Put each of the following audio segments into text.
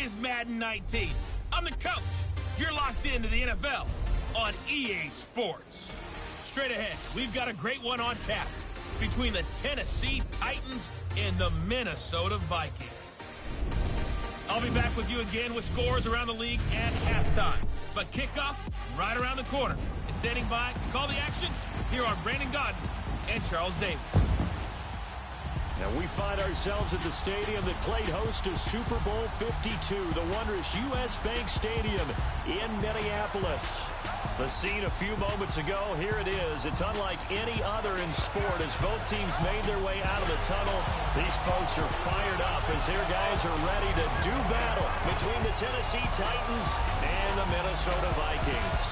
is Madden 19. I'm the coach. You're locked into the NFL on EA Sports. Straight ahead, we've got a great one on tap between the Tennessee Titans and the Minnesota Vikings. I'll be back with you again with scores around the league at halftime. But kickoff right around the corner. And standing by to call the action, here are Brandon Godden and Charles Davis. Now we find ourselves at the stadium that played host to Super Bowl 52, the wondrous U.S. Bank Stadium in Minneapolis. The scene a few moments ago, here it is. It's unlike any other in sport as both teams made their way out of the tunnel. These folks are fired up as their guys are ready to do battle between the Tennessee Titans and the Minnesota Vikings.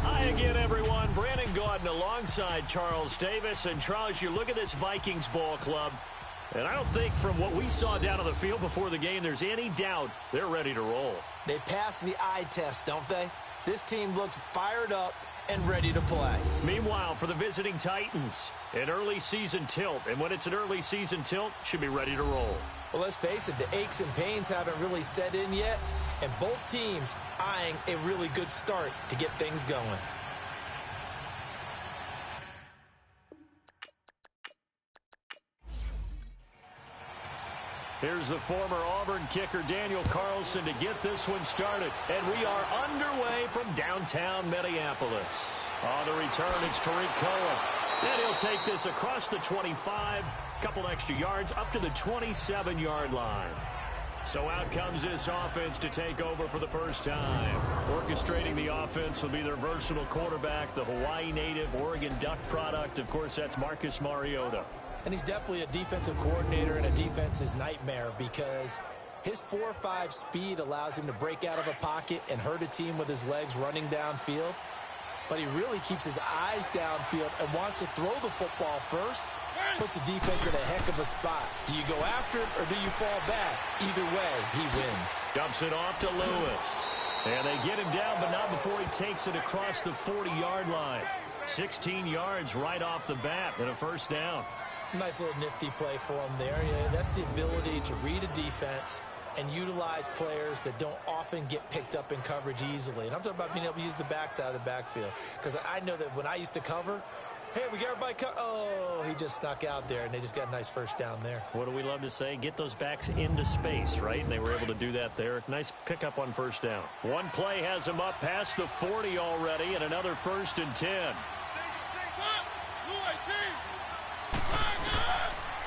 Hi again, everyone. Brandon Gaudin alongside Charles Davis. And Charles, you look at this Vikings ball club, and I don't think from what we saw down on the field before the game there's any doubt they're ready to roll. They passed the eye test, don't they? This team looks fired up and ready to play. Meanwhile, for the visiting Titans, an early season tilt. And when it's an early season tilt, should be ready to roll. Well, let's face it, the aches and pains haven't really set in yet. And both teams eyeing a really good start to get things going. Here's the former Auburn kicker Daniel Carlson to get this one started. And we are underway from downtown Minneapolis. On the return, it's Tariq Cohen. And he'll take this across the 25, couple extra yards up to the 27-yard line. So out comes this offense to take over for the first time. Orchestrating the offense will be their versatile quarterback, the Hawaii native, Oregon Duck product. Of course, that's Marcus Mariota. And he's definitely a defensive coordinator and a defense's nightmare because his 4.5 speed allows him to break out of a pocket and hurt a team with his legs running downfield. But he really keeps his eyes downfield and wants to throw the football first. Puts the defense in a heck of a spot. Do you go after it or do you fall back? Either way, he wins. Dumps it off to Lewis. And they get him down, but not before he takes it across the 40-yard line. 16 yards right off the bat and a first down. Nice little nifty play for him there. Yeah, that's the ability to read a defense and utilize players that don't often get picked up in coverage easily. And I'm talking about being able to use the backs out of the backfield. Because I know that when I used to cover, hey, we got everybody oh, he just snuck out there, and they just got a nice first down there. What do we love to say? Get those backs into space, right? And they were able to do that there. Nice pickup on first down. One play has him up past the 40 already, and another 1st and 10.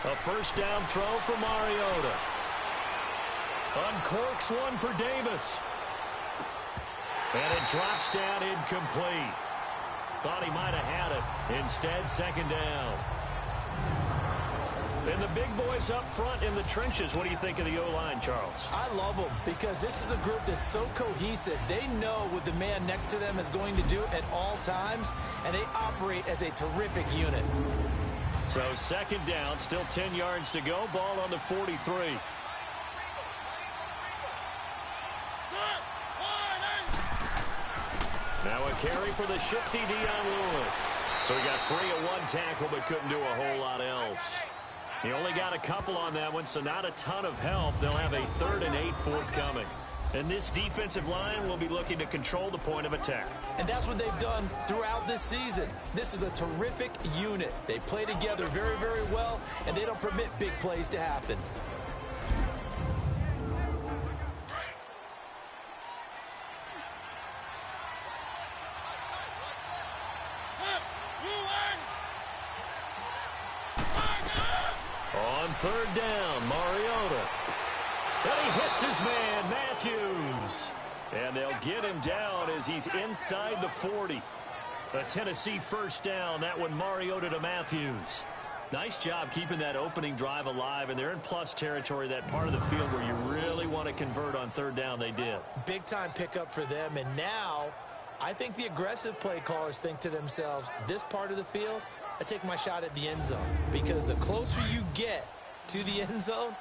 A first down throw for Mariota. Uncorks one for Davis. And it drops down incomplete. Thought he might have had it. Instead, second down. And the big boys up front in the trenches. What do you think of the O-line, Charles? I love them because this is a group that's so cohesive. They know what the man next to them is going to do at all times, and they operate as a terrific unit. So second down, still 10 yards to go. Ball on the 43. Now a carry for the shifty Dion Lewis. So he got free at one tackle but couldn't do a whole lot else. He only got a couple on that one, so not a ton of help. They'll have a 3rd and 8 forthcoming. And this defensive line will be looking to control the point of attack. And that's what they've done throughout this season. This is a terrific unit. They play together very, very well, and they don't permit big plays to happen. On 3rd down, Mariota. And he hits his man, Matthews. And they'll get him down as he's inside the 40. A Tennessee first down. That one Mariota to Matthews. Nice job keeping that opening drive alive, and they're in plus territory, that part of the field where you really want to convert on 3rd down. They did. Big-time pickup for them, and now I think the aggressive play callers think to themselves, this part of the field, I take my shot at the end zone, because the closer you get to the end zone,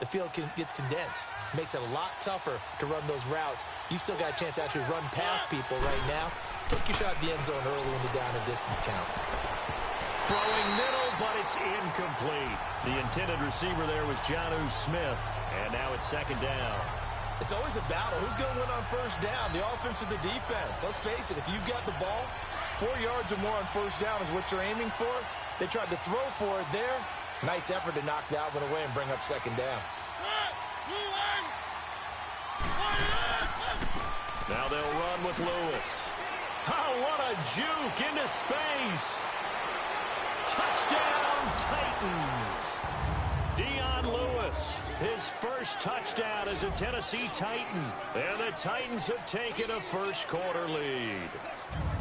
the field gets condensed. Makes it a lot tougher to run those routes. You still got a chance to actually run past people right now. Take your shot at the end zone early in the down and distance count. Throwing middle, but it's incomplete. The intended receiver there was Jonnu Smith, and now it's second down. It's always a battle. Who's going to win on first down, the offense or the defense? Let's face it, if you've got the ball, 4 yards or more on first down is what you're aiming for. They tried to throw for it there. Nice effort to knock that one away and bring up second down. Now they'll run with Lewis. Oh, what a juke into space. Touchdown, Titans. Dion Lewis, his first touchdown as a Tennessee Titan. And the Titans have taken a first-quarter lead.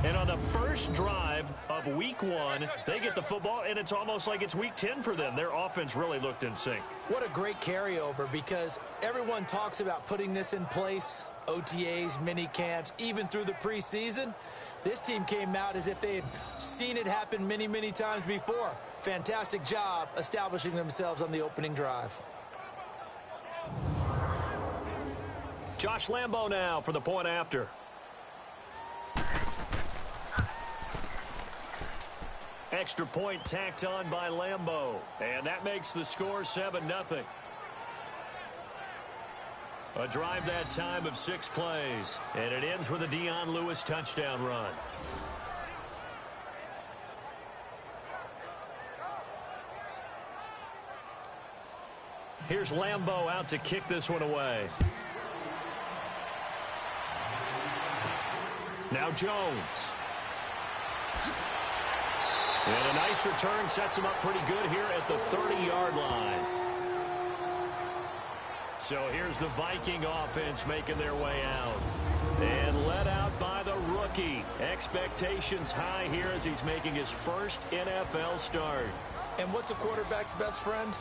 And on the first drive of Week 1, they get the football, and it's almost like it's Week 10 for them. Their offense really looked in sync. What a great carryover, because everyone talks about putting this in place, OTAs, mini camps, even through the preseason. This team came out as if they had seen it happen many, many times before. Fantastic job establishing themselves on the opening drive. Josh Lambo now for the point after. Extra point tacked on by Lambo. And that makes the score 7-0. A drive that time of 6 plays. And it ends with a Dion Lewis touchdown run. Here's Lambo out to kick this one away. Now Jones. And a nice return sets him up pretty good here at the 30-yard line. So here's the Viking offense making their way out. And led out by the rookie. Expectations high here as he's making his first NFL start. And what's a quarterback's best friend?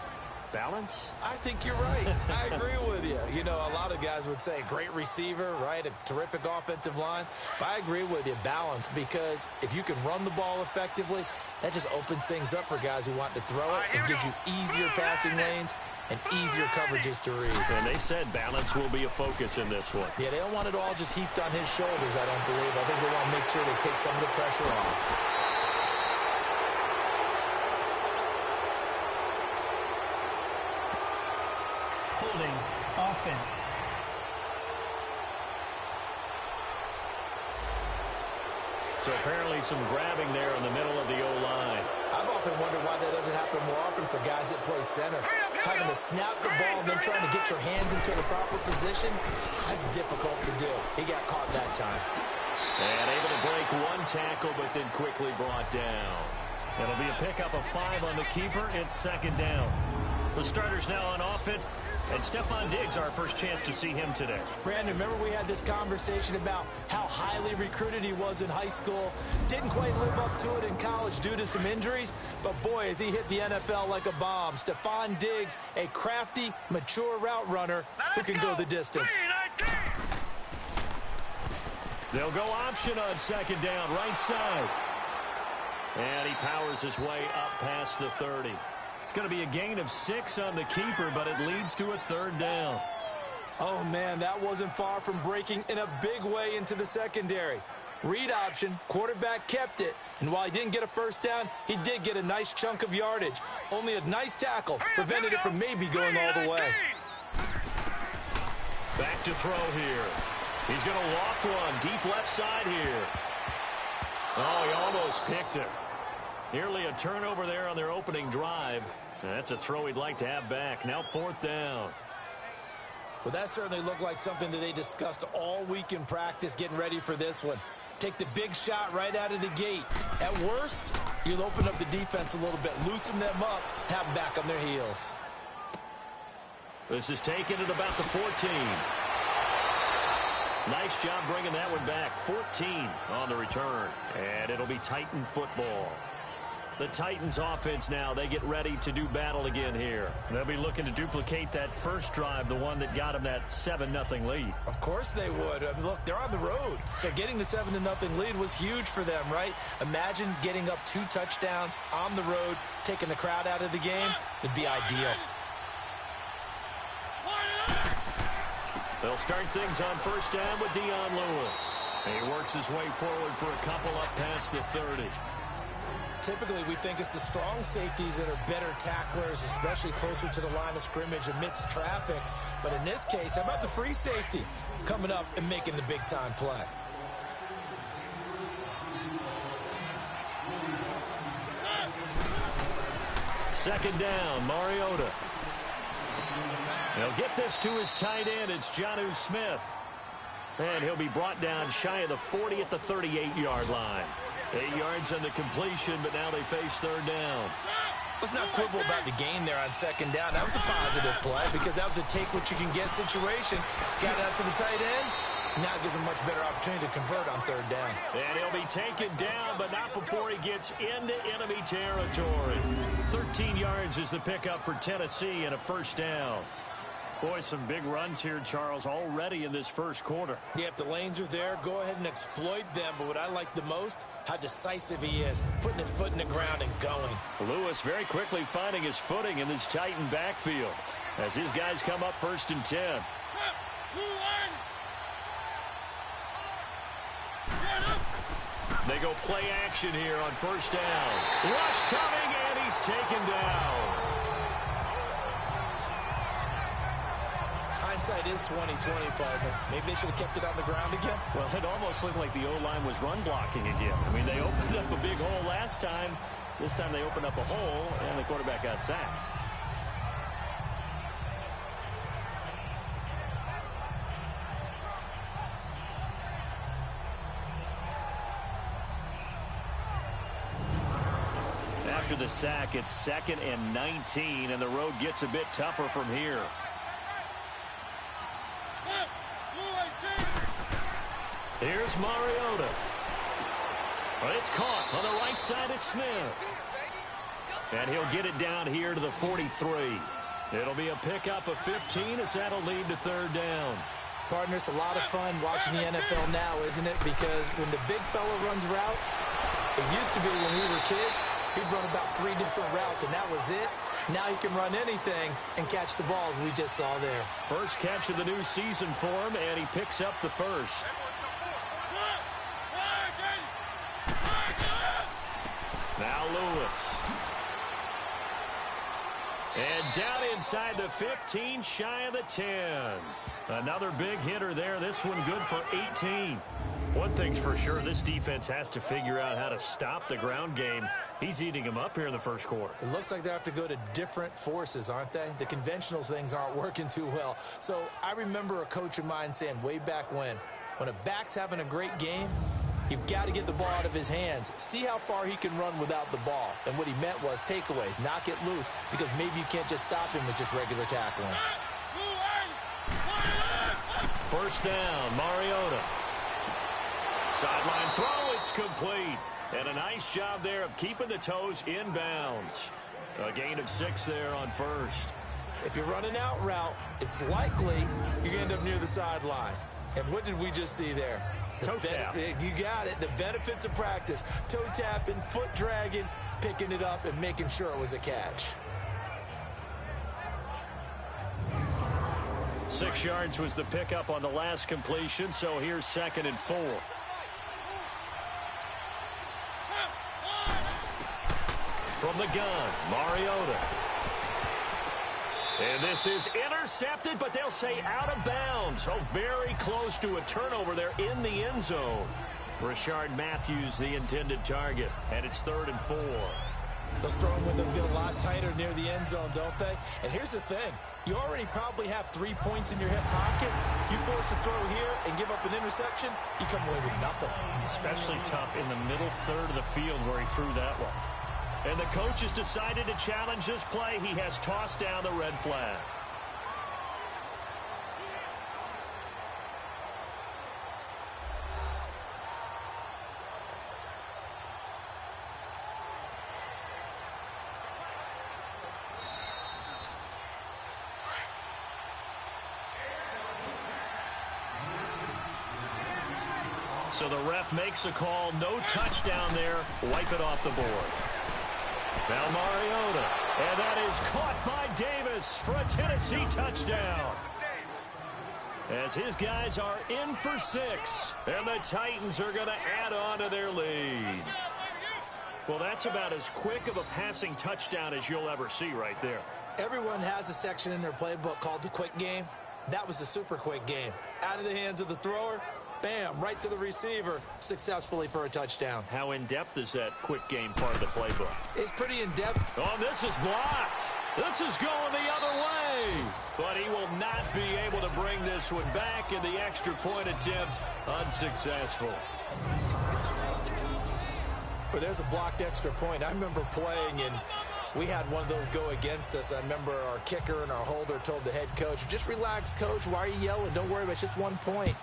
Balance? I think you're right. I agree with you. You know, a lot of guys would say great receiver, right? A terrific offensive line. But I agree with you, balance, because if you can run the ball effectively, that just opens things up for guys who want to throw it. It gives you easier passing lanes and easier coverages to read. And they said balance will be a focus in this one. Yeah, they don't want it all just heaped on his shoulders, I don't believe. I think they want to make sure they take some of the pressure off. Holding offense. So apparently some grabbing there in the middle of the O-line. I've often wondered why that doesn't happen more often for guys that play center. Having to snap the ball and then trying to get your hands into the proper position, that's difficult to do. He got caught that time. And able to break one tackle, but then quickly brought down. It'll be a pickup of 5 on the keeper. It's second down. The starters now on offense. And Stephon Diggs, our first chance to see him today. Brandon, remember we had this conversation about how highly recruited he was in high school. Didn't quite live up to it in college due to some injuries. But, boy, as he hit the NFL like a bomb. Stephon Diggs, a crafty, mature route runner who can go the distance. They'll go option on second down, right side. And he powers his way up past the 30. It's going to be a gain of 6 on the keeper, but it leads to a third down. Oh, man, that wasn't far from breaking in a big way into the secondary. Read option, quarterback kept it, and while he didn't get a first down, he did get a nice chunk of yardage. Only a nice tackle prevented it from maybe going all the way. Back to throw here. He's going to loft one deep left side here. Oh, he almost picked it. Nearly a turnover there on their opening drive. That's a throw he'd like to have back. Now fourth down. Well, that certainly looked like something that they discussed all week in practice getting ready for this one. Take the big shot right out of the gate. At worst, you'll open up the defense a little bit, loosen them up, have them back on their heels. This is taken at about the 14. Nice job bringing that one back. 14 on the return. And it'll be Titan football. The Titans offense now, they get ready to do battle again here. They'll be looking to duplicate that first drive, the one that got them that 7-0 lead. Of course they would. I mean, look, they're on the road. So getting the 7-0 lead was huge for them, right? Imagine getting up 2 touchdowns on the road, taking the crowd out of the game. It'd be ideal. They'll start things on first down with Dion Lewis. He works his way forward for a couple up past the 30. Typically, we think it's the strong safeties that are better tacklers, especially closer to the line of scrimmage amidst traffic. But in this case, how about the free safety coming up and making the big-time play? Second down, Mariota. He'll get this to his tight end. It's Jonnu Smith. And he'll be brought down shy of the 40 at the 38-yard line. 8 yards on the completion, but now they face third down. Let's not quibble about the gain there on second down. That was a positive play because that was a take-what-you-can-get situation. Got it out to the tight end. Now it gives him a much better opportunity to convert on third down. And he'll be taken down, but not before he gets into enemy territory. 13 yards is the pickup for Tennessee and a first down. Boy, some big runs here, Charles, already in this first quarter. Yeah, if the lanes are there, go ahead and exploit them. But what I like the most, how decisive he is, putting his foot in the ground and going. Lewis very quickly finding his footing in this Titan backfield as his guys come up 1st and 10. They go play action here on first down. Rush coming, and he's taken down. Hindsight is 20/20, partner. Maybe they should have kept it on the ground again. Well, it almost looked like the O-line was run blocking again. I mean, they opened up a big hole last time. This time they opened up a hole, and the quarterback got sacked. After the sack, it's 2nd and 19, and the road gets a bit tougher from here. Here's Mariota. But it's caught on the right side at Smith. And he'll get it down here to the 43. It'll be a pickup of 15 as that'll lead to third down. Partner, it's a lot of fun watching the NFL now, isn't it? Because when the big fella runs routes, it used to be when we were kids, he'd run about 3 different routes, and that was it. Now he can run anything and catch the balls we just saw there. First catch of the new season for him, and he picks up the first. Now Lewis. And down inside the 15, shy of the 10. Another big hitter there. This one good for 18. One thing's for sure, this defense has to figure out how to stop the ground game. He's eating them up here in the first quarter. It looks like they have to go to different forces, aren't they? The conventional things aren't working too well. So I remember a coach of mine saying way back when a back's having a great game, you've got to get the ball out of his hands. See how far he can run without the ball. And what he meant was takeaways, knock it loose, because maybe you can't just stop him with just regular tackling. First down, Mariota. Sideline throw, it's complete. And a nice job there of keeping the toes inbounds. A gain of 6 there on first. If you're running out route, it's likely you're going to end up near the sideline. And what did we just see there? Toe tap. You got it. The benefits of practice. Toe tapping, foot dragging, picking it up, and making sure it was a catch. 6 yards was the pickup on the last completion, so here's 2nd and 4. From the gun, Mariota. And this is intercepted, but they'll say out of bounds. Oh, very close to a turnover there in the end zone. Rashard Matthews, the intended target, and it's 3rd and 4. Those throwing windows get a lot tighter near the end zone, don't they? And here's the thing. You already probably have 3 points in your hip pocket. You force a throw here and give up an interception, you come away with nothing. Especially tough in the middle third of the field where he threw that one. And the coach has decided to challenge this play. He has tossed down the red flag. So the ref makes a call. No touchdown there. Wipe it off the board. Now Mariota. And that is caught by Davis for a Tennessee touchdown. As his guys are in for 6. And the Titans are going to add on to their lead. Well, that's about as quick of a passing touchdown as you'll ever see right there. Everyone has a section in their playbook called the quick game. That was the super quick game. Out of the hands of the thrower, bam, right to the receiver, successfully for a touchdown. How in-depth is that quick game part of the playbook? It's pretty in-depth. Oh, this is blocked. This is going the other way. But he will not be able to bring this one back, and the extra point attempt unsuccessful. Well, there's a blocked extra point. I remember playing, and we had one of those go against us. I remember our kicker and our holder told the head coach, just relax, coach. Why are you yelling? Don't worry about it. It's just 1 point.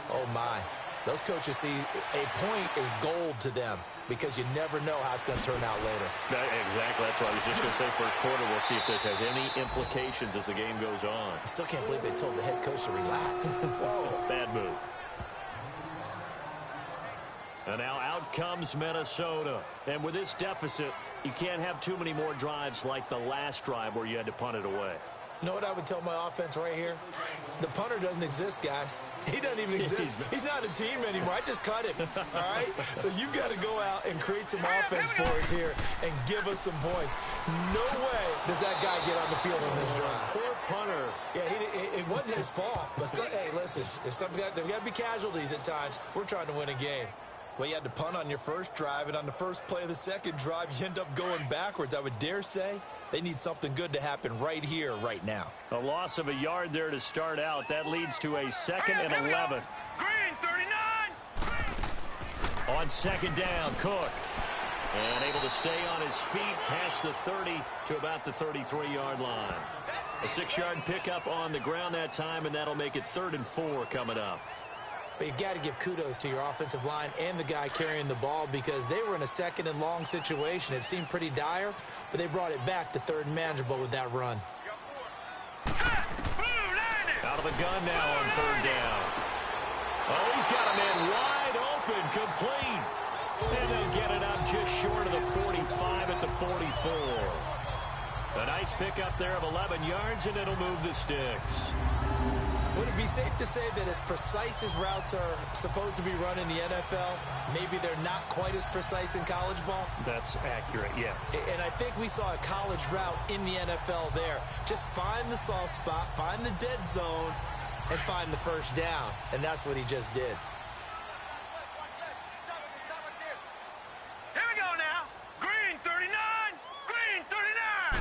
Oh, my. Those coaches see a point is gold to them because you never know how it's going to turn out later. Exactly. That's what I was just going to say. First quarter, we'll see if this has any implications as the game goes on. I still can't believe they told the head coach to relax. Whoa. Bad move. And now out comes Minnesota. And with this deficit, you can't have too many more drives like the last drive where you had to punt it away. You know what I would tell my offense right here? The punter doesn't exist, guys. He doesn't even exist. He's not a team anymore. I just cut him, all right? So you've got to go out and create some offense for us here and give us some points. No way does that guy get on the field on this drive. Poor punter. Yeah, it wasn't his fault. But, hey, listen, if there got to be casualties at times. We're trying to win a game. Well, you had to punt on your first drive, and on the first play of the second drive, you end up going backwards. I would dare say they need something good to happen right here, right now. A loss of a yard there to start out. That leads to a 2nd and 11. Green, 39! On second down, Cook. And able to stay on his feet past the 30 to about the 33-yard line. A 6-yard pickup on the ground that time, and that'll make it 3rd and 4 coming up. But you've got to give kudos to your offensive line and the guy carrying the ball because they were in a 2nd and long situation. It seemed pretty dire, but they brought it back to 3rd and manageable with that run. Out of the gun now on 3rd down. Oh, he's got a man wide open, complete. And they'll get it up just short of the 45 at the 44. A nice pickup there of 11 yards, and it'll move the sticks. Would it be safe to say that as precise as routes are supposed to be run in the NFL, maybe they're not quite as precise in college ball? That's accurate, yeah. And I think we saw a college route in the NFL there. Just find the soft spot, find the dead zone, and find the first down. And that's what he just did. Here we go now. Green, 39. Green, 39.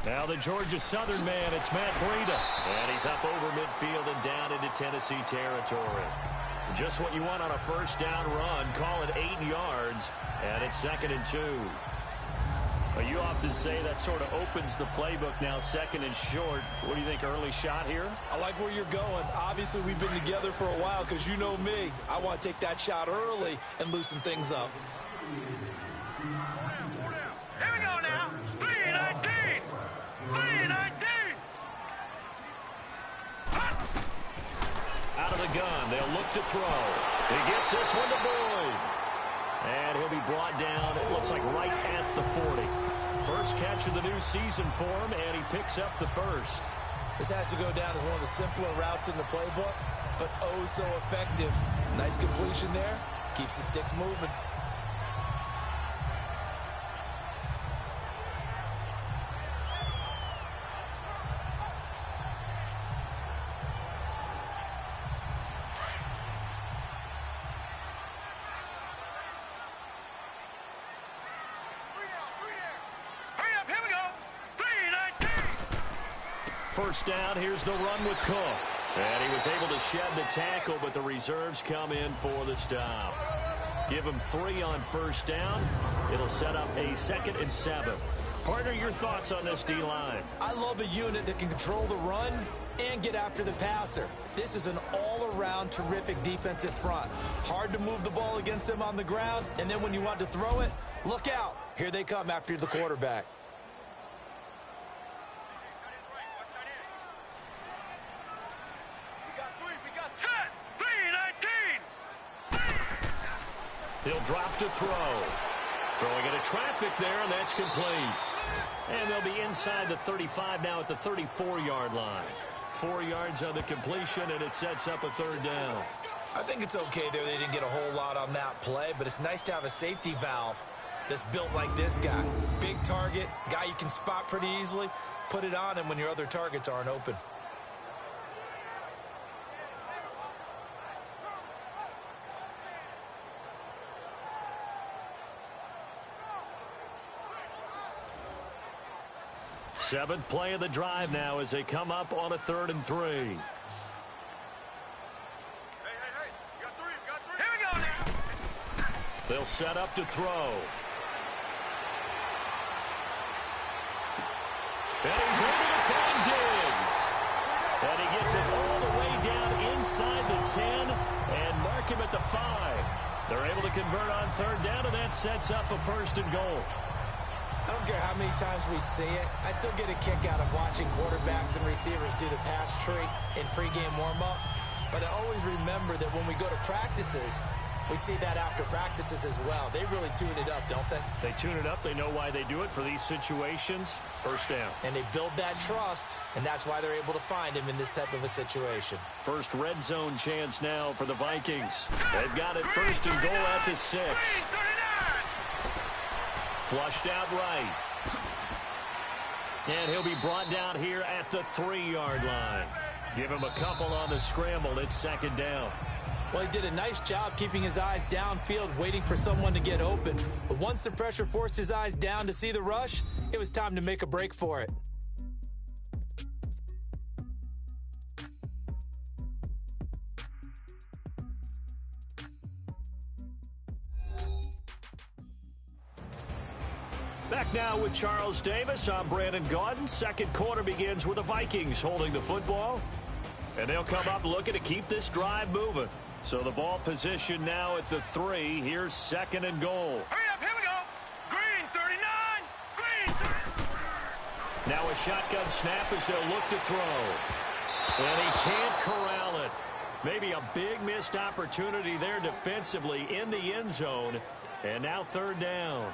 Now the Georgia Southern man, it's Matt Breida. And he's up over midfield and down into Tennessee territory. Just what you want on a first down run. Call it 8 yards, and it's 2nd and 2. Well, you often say that sort of opens the playbook now, 2nd and short. What do you think, early shot here? I like where you're going. Obviously, we've been together for a while because you know me. I want to take that shot early and loosen things up. Here we go now. 3-19. 3-19. Out of the gun, they'll look to throw. He gets this one to Boyd. And he'll be brought down, it looks like right at the 40. First catch of the new season for him, and he picks up the first. This has to go down as one of the simpler routes in the playbook, but oh so effective. Nice completion there. Keeps the sticks moving. First down, here's the run with Cook. And he was able to shed the tackle, but the reserves come in for the stop. Give him 3 on first down. It'll set up a 2nd and 7. Partner, your thoughts on this D-line? I love a unit that can control the run and get after the passer. This is an all-around terrific defensive front. Hard to move the ball against them on the ground, and then when you want to throw it, look out. Here they come after the quarterback. He'll drop to throw. Throwing into traffic there, and that's complete. And they'll be inside the 35 now at the 34-yard line. 4 yards on the completion, and it sets up a 3rd down. I think it's okay there. They didn't get a whole lot on that play, but it's nice to have a safety valve that's built like this guy. Big target, guy you can spot pretty easily. Put it on him when your other targets aren't open. Seventh play of the drive now as they come up on a 3rd and 3. Hey, you got three. Here we go now. They'll set up to throw. And he's able to find Diggs. And he gets it all the way down inside the 10 and mark him at the 5. They're able to convert on 3rd down, and that sets up a 1st and goal. I don't care how many times we see it. I still get a kick out of watching quarterbacks and receivers do the pass tree in pregame warm-up. But I always remember that when we go to practices, we see that after practices as well. They really tune it up, don't they? They tune it up. They know why they do it for these situations. 1st down. And they build that trust, and that's why they're able to find him in this type of a situation. First red zone chance now for the Vikings. They've got it 1st and goal at the 6. Flushed out right. And he'll be brought down here at the 3-yard line. Give him a couple on the scramble. It's 2nd down. Well, he did a nice job keeping his eyes downfield, waiting for someone to get open. But once the pressure forced his eyes down to see the rush, it was time to make a break for it. Back now with Charles Davis. I'm Brandon Gaudin. 2nd quarter begins with the Vikings holding the football. And they'll come up looking to keep this drive moving. So the ball position now at the 3. Here's 2nd and goal. Hurry up, here we go. Green 39. Green 39. Now a shotgun snap as they'll look to throw. And he can't corral it. Maybe a big missed opportunity there defensively in the end zone. And now 3rd down.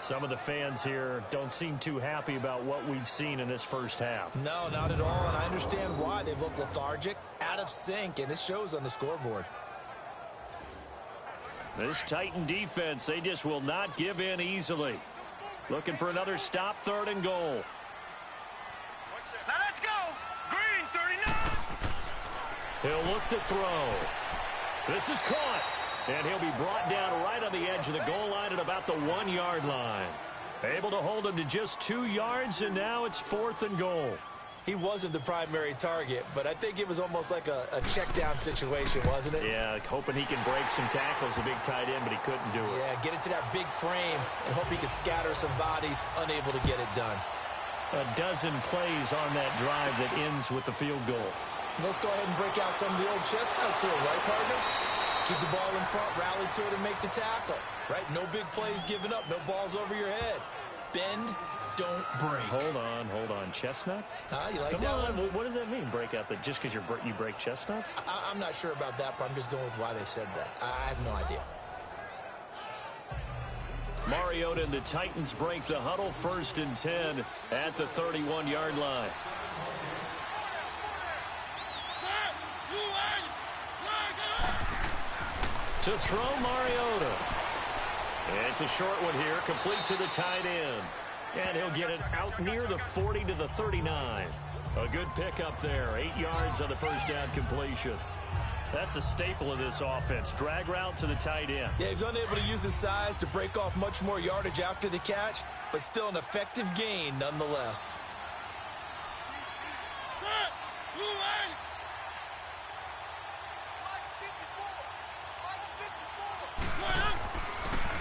Some of the fans here don't seem too happy about what we've seen in this first half. No, not at all, and I understand why. They've looked lethargic, out of sync, and it shows on the scoreboard. This Titan defense, they just will not give in easily. Looking for another stop, 3rd and goal. Now let's go. Green 39. He'll look to throw. This is caught. And he'll be brought down right on the edge of the goal line at about the 1-yard line. Able to hold him to just 2 yards, and now it's 4th and goal. He wasn't the primary target, but I think it was almost like a check-down situation, wasn't it? Yeah, hoping he can break some tackles, a big tight end, but he couldn't do it. Yeah, get it to that big frame and hope he could scatter some bodies, unable to get it done. A dozen plays on that drive that ends with the field goal. Let's go ahead and break out some of the old chestnuts here, right, partner? Keep the ball in front, rally to it, and make the tackle. Right? No big plays given up. No balls over your head. Bend, don't break. Hold on. Chestnuts? You like Come that on. one? What does that mean, break out? That just because you break chestnuts? I'm not sure about that, but I'm just going with why they said that. I have no idea. Mariota and the Titans break the huddle, 1st and 10 at the 31-yard line. To throw Mariota. And it's a short one here, complete to the tight end. And he'll get it out near the 40 to the 39. A good pickup there, 8 yards on the 1st down completion. That's a staple of this offense. Drag route to the tight end. Yeah, he's unable to use his size to break off much more yardage after the catch, but still an effective gain nonetheless.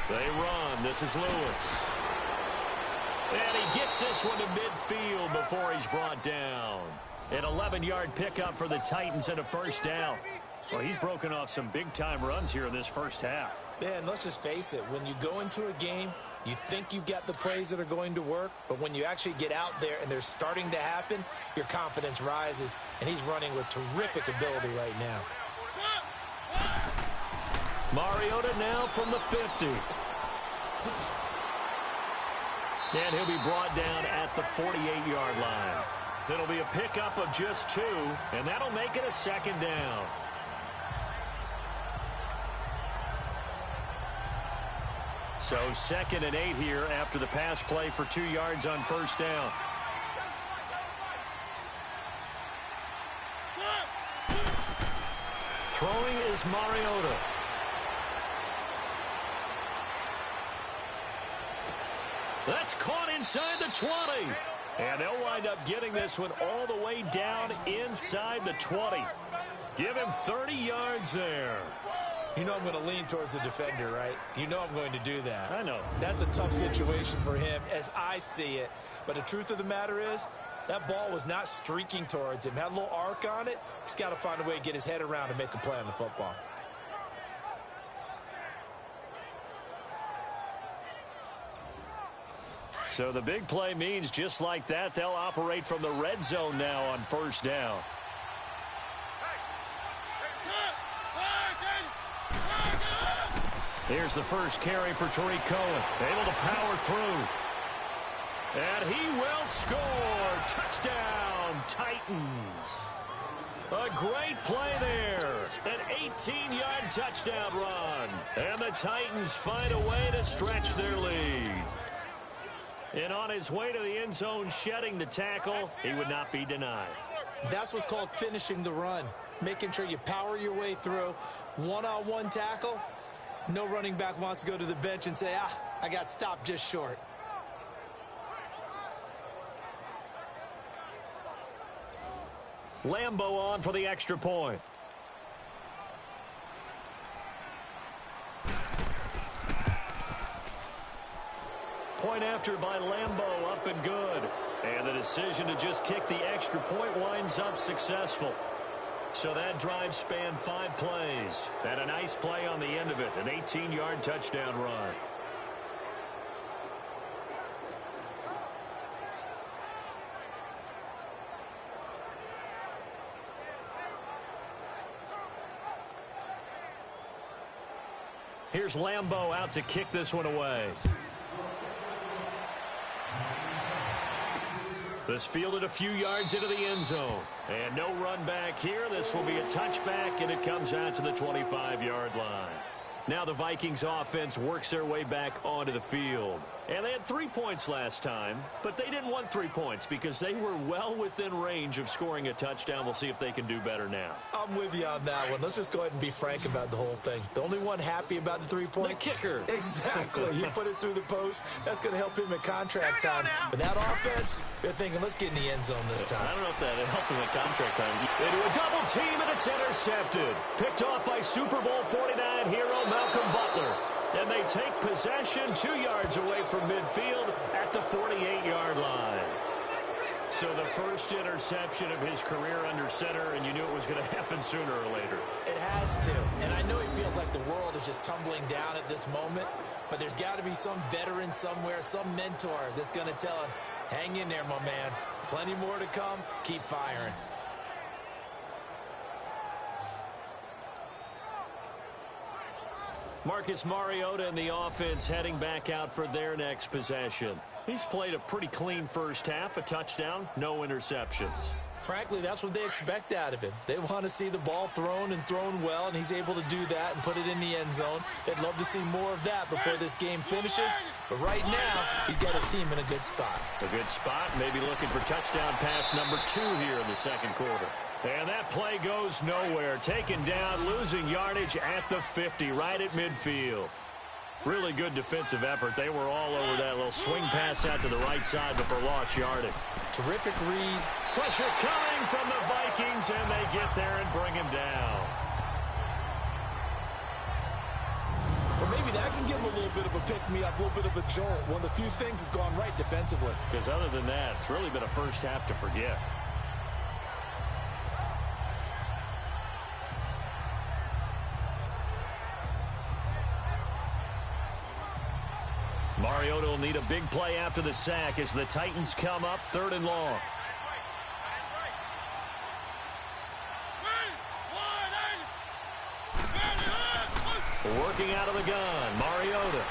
They run. This is Lewis. And he gets this one to midfield before he's brought down. An 11-yard pickup for the Titans and a 1st down. Well, he's broken off some big-time runs here in this first half. Yeah, and let's just face it. When you go into a game, you think you've got the plays that are going to work, but when you actually get out there and they're starting to happen, your confidence rises, and he's running with terrific ability right now. Mariota now from the 50. And he'll be brought down at the 48-yard line. It'll be a pickup of just 2, and that'll make it a 2nd down. So 2nd and 8 here after the pass play for 2 yards on first down. Throwing is Mariota. That's caught inside the 20. And they'll wind up getting this one all the way down inside the 20. Give him 30 yards there. You know I'm going to lean towards the defender, right? You know I'm going to do that. I know. That's a tough situation for him as I see it. But the truth of the matter is, that ball was not streaking towards him. Had a little arc on it. He's got to find a way to get his head around and make a play on the football. So the big play means just like that, they'll operate from the red zone now on first down. Here's the first carry for Tariq Cohen. Able to power through. And he will score. Touchdown, Titans. A great play there. An 18-yard touchdown run. And the Titans find a way to stretch their lead. And on his way to the end zone, shedding the tackle, he would not be denied. That's what's called finishing the run. Making sure you power your way through. One-on-one tackle. No running back wants to go to the bench and say, I got stopped just short. Lambo on for the extra point. Point after by Lambo, up and good. And the decision to just kick the extra point winds up successful. So that drive spanned 5 plays. And a nice play on the end of it, an 18-yard touchdown run. Here's Lambo out to kick this one away. This fielded a few yards into the end zone. And no run back here. This will be a touchback, and it comes out to the 25-yard line. Now the Vikings offense works their way back onto the field. And they had 3 points last time, but they didn't want 3 points because they were well within range of scoring a touchdown. We'll see if they can do better now. I'm with you on that one. Let's just go ahead and be frank about the whole thing. The only one happy about the 3-point? The kicker. Exactly. You put it through the post. That's going to help him at contract time. But that offense, they're thinking, let's get in the end zone this time. I don't know if that helped him at contract time. They do a double team, and it's intercepted. Picked off by Super Bowl 49 hero Malcolm Butler. And they take possession 2 yards away from midfield at the 48-yard line. So the first interception of his career under center, and you knew it was going to happen sooner or later. It has to. And I know he feels like the world is just tumbling down at this moment, but there's got to be some veteran somewhere, some mentor that's going to tell him, hang in there, my man. Plenty more to come. Keep firing. Marcus Mariota and the offense heading back out for their next possession. He's played a pretty clean first half, a touchdown, no interceptions. Frankly, that's what they expect out of him. They want to see the ball thrown and thrown well, and he's able to do that and put it in the end zone. They'd love to see more of that before this game finishes. But right now, he's got his team in a good spot. A good spot, maybe looking for touchdown pass number 2 here in the second quarter. And that play goes nowhere. Taken down, losing yardage at the 50, right at midfield. Really good defensive effort. They were all over that little swing pass out to the right side before lost yardage. Terrific read. Pressure coming from the Vikings, and they get there and bring him down. Well, maybe that can give him a little bit of a pick-me-up, a little bit of a jolt. One of the few things that's gone right defensively. Because other than that, it's really been a first half to forget. Mariota will need a big play after the sack as the Titans come up 3rd and long. Working out of the gun, Mariota.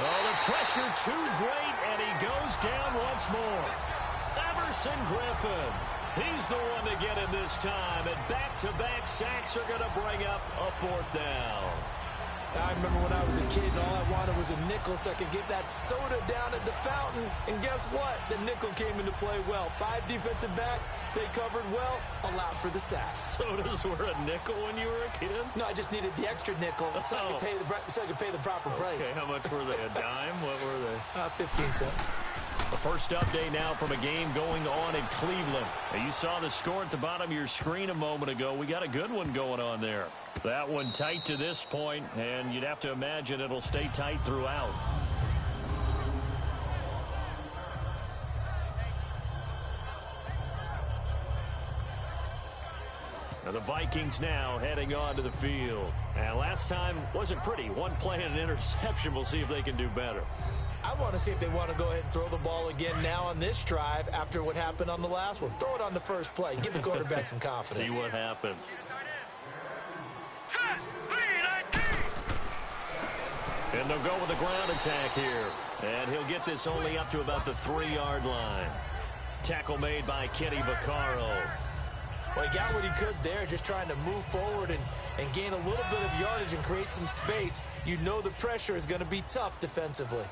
Oh, the pressure too great, and he goes down once more. Everson Griffin. He's the one to get in this time, and back-to-back sacks are going to bring up a 4th down. I remember when I was a kid and all I wanted was a nickel so I could get that soda down at the fountain. And guess what? The nickel came into play well. 5 defensive backs, they covered well, allowed for the sacks. Sodas were a nickel when you were a kid? No, I just needed the extra nickel so I could pay the proper price. Okay, how much were they? A dime? What were they? 15 cents. The first update now from a game going on in Cleveland. Now, you saw the score at the bottom of your screen a moment ago. We got a good one going on there. That one tight to this point, and you'd have to imagine it'll stay tight throughout. Now the Vikings now heading onto the field. And last time wasn't pretty. One play and an interception. We'll see if they can do better. I want to see if they want to go ahead and throw the ball again now on this drive after what happened on the last one. Throw it on the first play. Give the quarterback some confidence. See what happens. And they'll go with the ground attack here. And he'll get this only up to about the 3-yard line. Tackle made by Kenny Vaccaro. Well, he got what he could there, just trying to move forward and gain a little bit of yardage and create some space. You know the pressure is going to be tough defensively.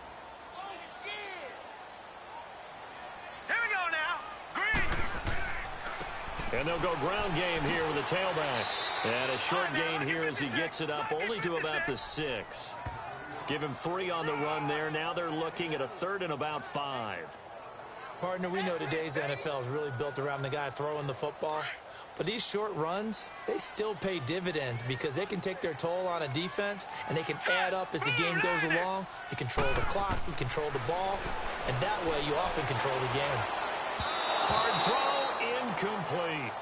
And they'll go ground game here with a tailback. And a short gain here as he gets it up only to about the 6. Give him 3 on the run there. Now they're looking at a 3rd and about 5. Partner, we know today's NFL is really built around the guy throwing the football. But these short runs, they still pay dividends because they can take their toll on a defense and they can add up as the game goes along. You control the clock, you control the ball, and that way you often control the game. Hard throw, incomplete.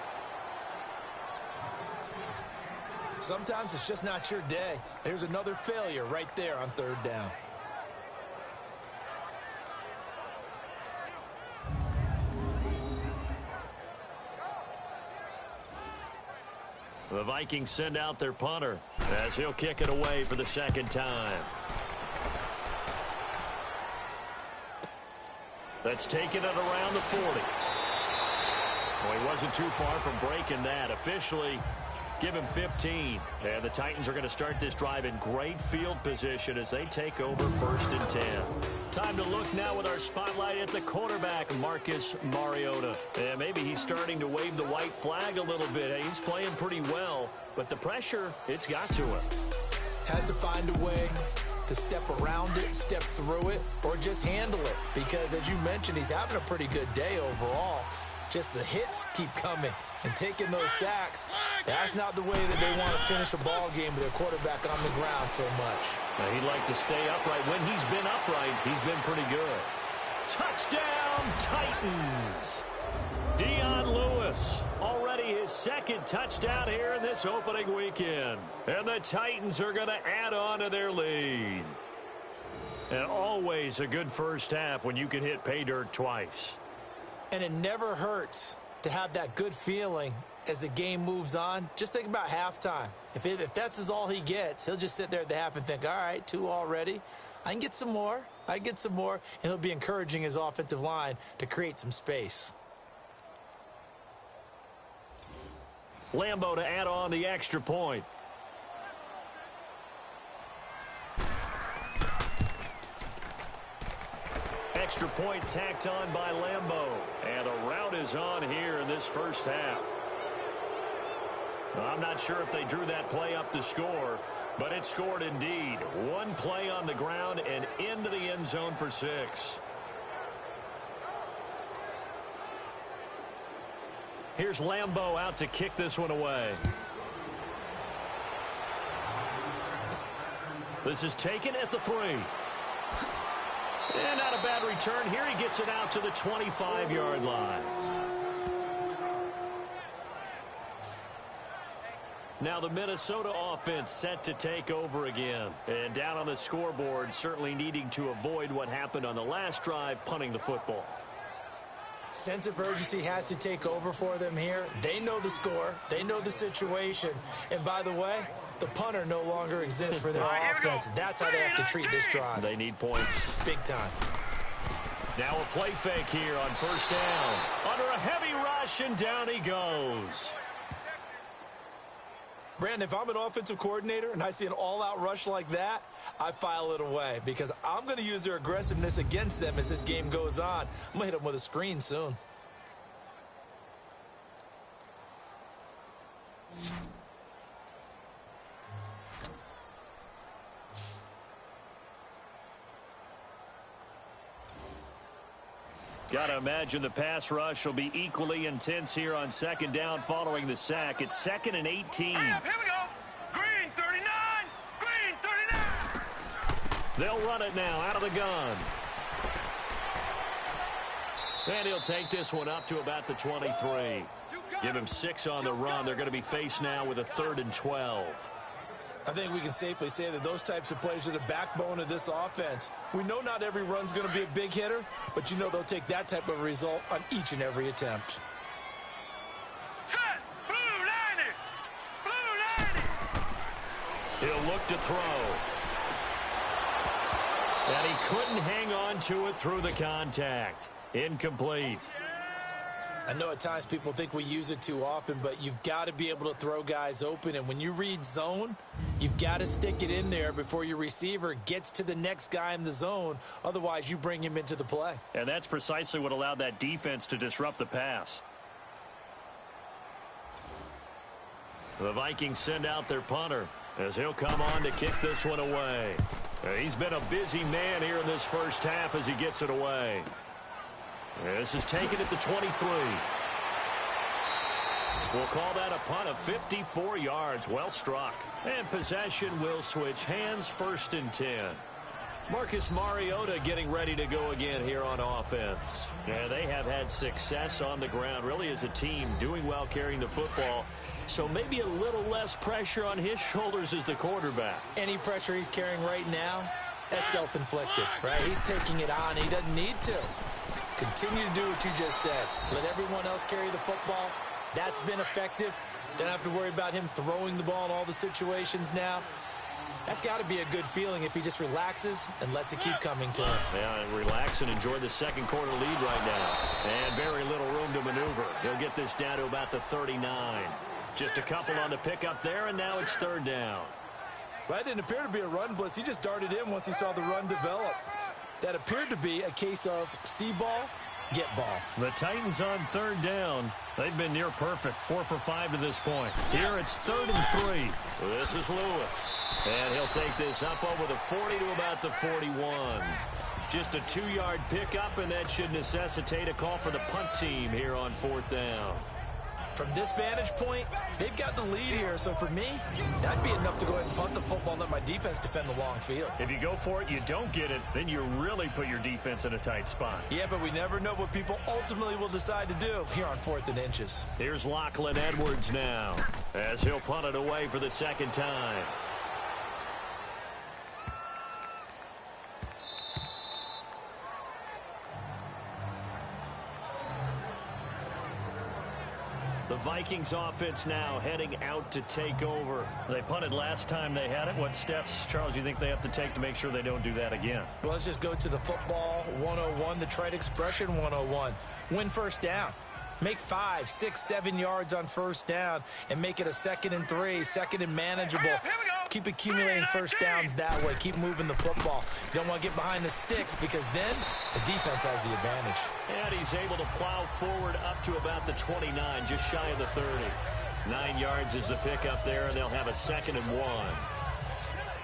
Sometimes it's just not your day. There's another failure right there on 3rd down. The Vikings send out their punter as he'll kick it away for the 2nd time. That's taken it around the 40. Well, he wasn't too far from breaking that. Officially, give him 15. And the Titans are going to start this drive in great field position as they take over 1st and 10. Time to look now with our spotlight at the quarterback, Marcus Mariota. And maybe he's starting to wave the white flag a little bit. He's playing pretty well, but the pressure, it's got to him. Has to find a way to step around it, step through it, or just handle it. Because, as you mentioned, he's having a pretty good day overall. Just the hits keep coming and taking those sacks. That's not the way that they want to finish a ball game with their quarterback on the ground so much. Now, he'd like to stay upright. When he's been upright, he's been pretty good. Touchdown, Titans! Dion Lewis, already his 2nd touchdown here in this opening weekend. And the Titans are going to add on to their lead. And always a good first half when you can hit pay dirt twice. And it never hurts to have that good feeling as the game moves on. Just think about halftime. If that's all he gets, he'll just sit there at the half and think, all right, 2 already. I can get some more. I can get some more. And he'll be encouraging his offensive line to create some space. Lambeau to add on the extra point. Extra point tacked on by Lambeau. And a rout is on here in this first half. I'm not sure if they drew that play up to score, but it scored indeed. 1 play on the ground and into the end zone for 6. Here's Lambeau out to kick this one away. This is taken at the 3. And not a bad return here. He gets it out to the 25-yard line. Now the Minnesota offense set to take over again. And down on the scoreboard, certainly needing to avoid what happened on the last drive, punting the football. Sense of urgency has to take over for them here. They know the score. They know the situation. And by the way, the punter no longer exists for their offense. That's how they have to treat this drive. They need points. Big time. Now a play fake here on 1st down. Under a heavy rush, and down he goes. Brandon, if I'm an offensive coordinator and I see an all-out rush like that, I file it away because I'm going to use their aggressiveness against them as this game goes on. I'm going to hit them with a screen soon. Got to imagine the pass rush will be equally intense here on second down following the sack. It's 2nd and 18. Hurry up, here we go. Green 39. Green 39. They'll run it now out of the gun. And he'll take this one up to about the 23. Give him 6 on the run. They're going to be faced now with a 3rd and 12. I think we can safely say that those types of plays are the backbone of this offense. We know not every run's going to be a big hitter, but you know they'll take that type of result on each and every attempt. Set. Blue 90. Blue 90. He'll look to throw. And he couldn't hang on to it through the contact. Incomplete. I know at times people think we use it too often, but you've got to be able to throw guys open. And when you read zone, you've got to stick it in there before your receiver gets to the next guy in the zone. Otherwise, you bring him into the play. And that's precisely what allowed that defense to disrupt the pass. The Vikings send out their punter as he'll come on to kick this one away. He's been a busy man here in this first half as he gets it away. This is taken at the 23. We'll call that a punt of 54 yards. Well struck. And possession will switch hands, 1st and 10. Marcus Mariota getting ready to go again here on offense. Yeah, they have had success on the ground, really as a team, doing well carrying the football. So maybe a little less pressure on his shoulders as the quarterback. Any pressure he's carrying right now, that's self-inflicted, right? He's taking it on. He doesn't need to. Continue to do what you just said. Let everyone else carry the football. That's been effective. Don't have to worry about him throwing the ball in all the situations now. That's got to be a good feeling if he just relaxes and lets it keep coming to him. Yeah, and relax and enjoy the second quarter lead right now. And very little room to maneuver. He'll get this down to about the 39. Just a couple on the pickup there, and now it's 3rd down. Well, that didn't appear to be a run blitz. He just darted in once he saw the run develop. That appeared to be a case of see ball, get ball. The Titans on 3rd down. They've been near perfect, 4 for 5 to this point. Here it's 3rd and 3. This is Lewis. And he'll take this up over the 40 to about the 41. Just a 2-yard pickup, and that should necessitate a call for the punt team here on 4th down. From this vantage point, they've got the lead here. So for me, that'd be enough to go ahead and punt the football and let my defense defend the long field. If you go for it, you don't get it, then you really put your defense in a tight spot. Yeah, but we never know what people ultimately will decide to do here on 4th and inches. Here's Lachlan Edwards now as he'll punt it away for the 2nd time. The Vikings offense now heading out to take over. They punted last time they had it. What steps, Charles, do you think they have to take to make sure they don't do that again? Well, let's just go to the football 101, the trite expression 101. Win 1st down. Make 5, 6, 7 yards on 1st down and make it a 2nd and 3, 2nd and manageable. Keep accumulating 1st downs that way. Keep moving the football. You don't want to get behind the sticks because then the defense has the advantage. And he's able to plow forward up to about the 29, just shy of the 30. 9 yards is the pickup there, and they'll have a 2nd and 1.